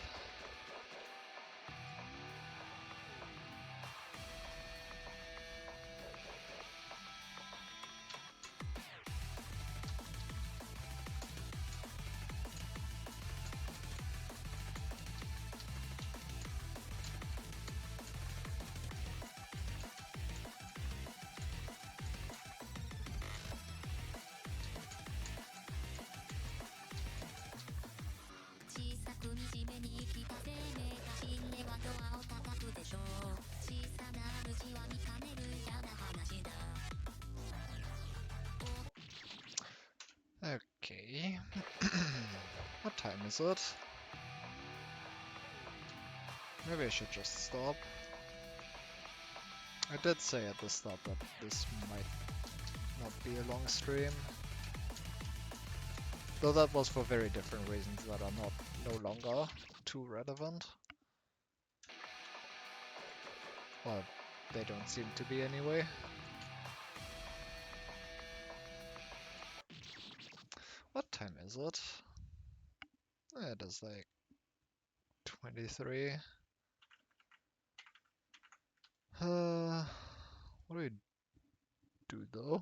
Okay. What time is it? Maybe I should just stop. I did say at the start that this might not be a long stream. Though that was for very different reasons that are no longer too relevant. Well, they don't seem to be anyway. What time is it? It is like 23. What do we do though?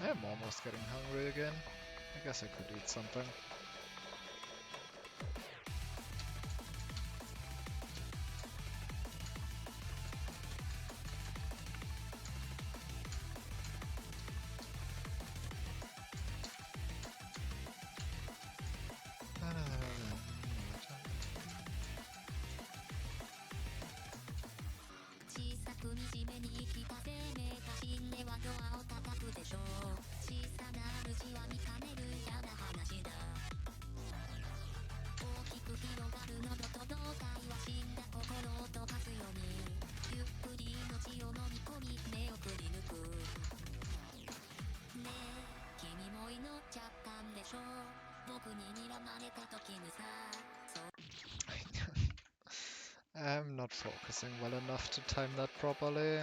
I'm almost getting hungry again. I guess I could eat something. I'm not focusing well enough to time that properly.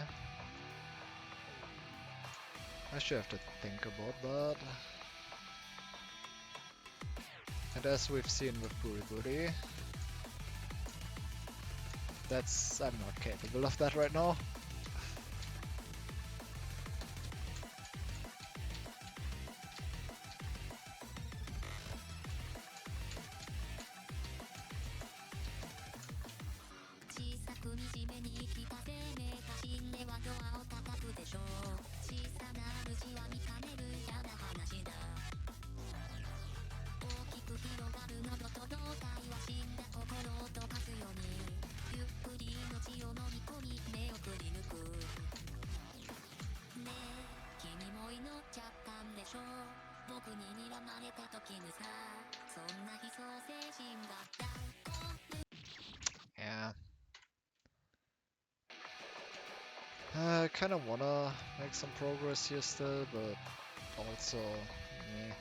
I should have to think about that. And as we've seen with buriburi, I'm not capable of that right now. Yeah. I kind of wanna make some progress here still, but also, yeah.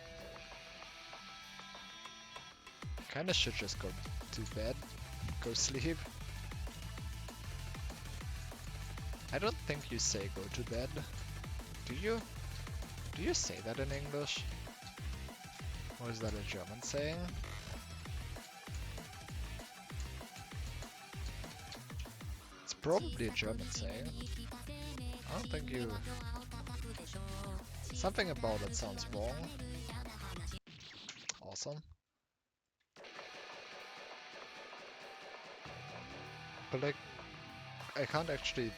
Kinda should just go to bed, go sleep. I don't think you say go to bed. Do you? Do you say that in English? Or is that a German saying? It's Probably a German saying. I don't think you... Something about it sounds wrong. Awesome. But like, I can't actually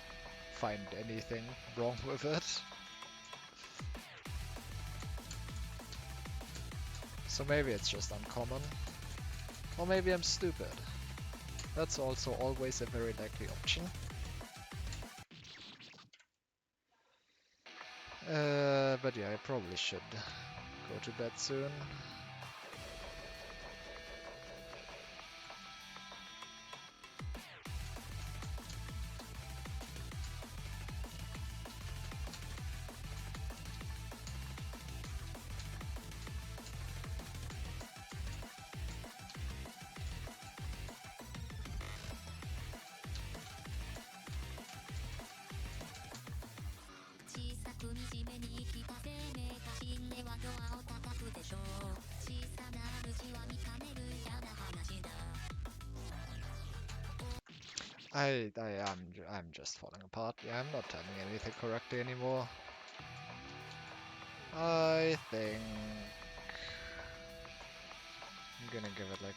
find anything wrong with it. So maybe it's just uncommon. Or maybe I'm stupid. That's also always a very likely option. But yeah, I probably should go to bed soon. I'm just falling apart. Yeah, I'm not timing anything correctly anymore. I think I'm gonna give it like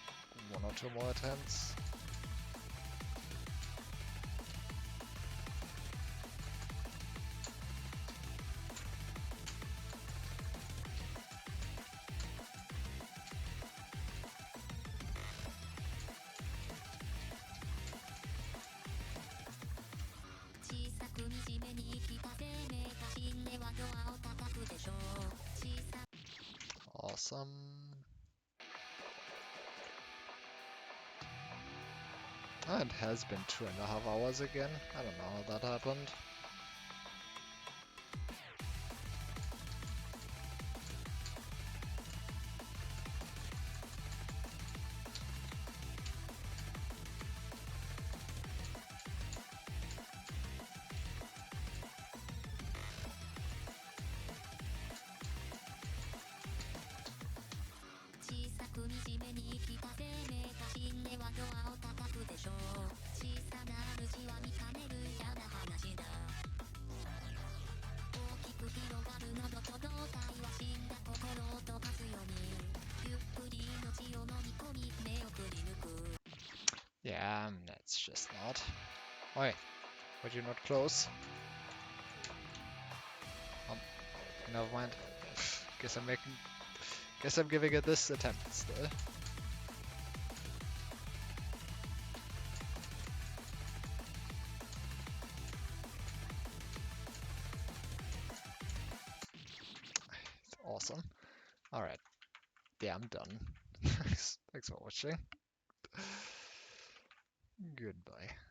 1 or 2 more attempts. Awesome. Ah, it has been 2.5 hours again. I don't know how that happened. Yeah, that's just not. Oi, would you not close? Um, Never mind. Guess I'm giving it this attempt still. Awesome. Alright. Yeah, I'm done. Thanks for watching. Goodbye.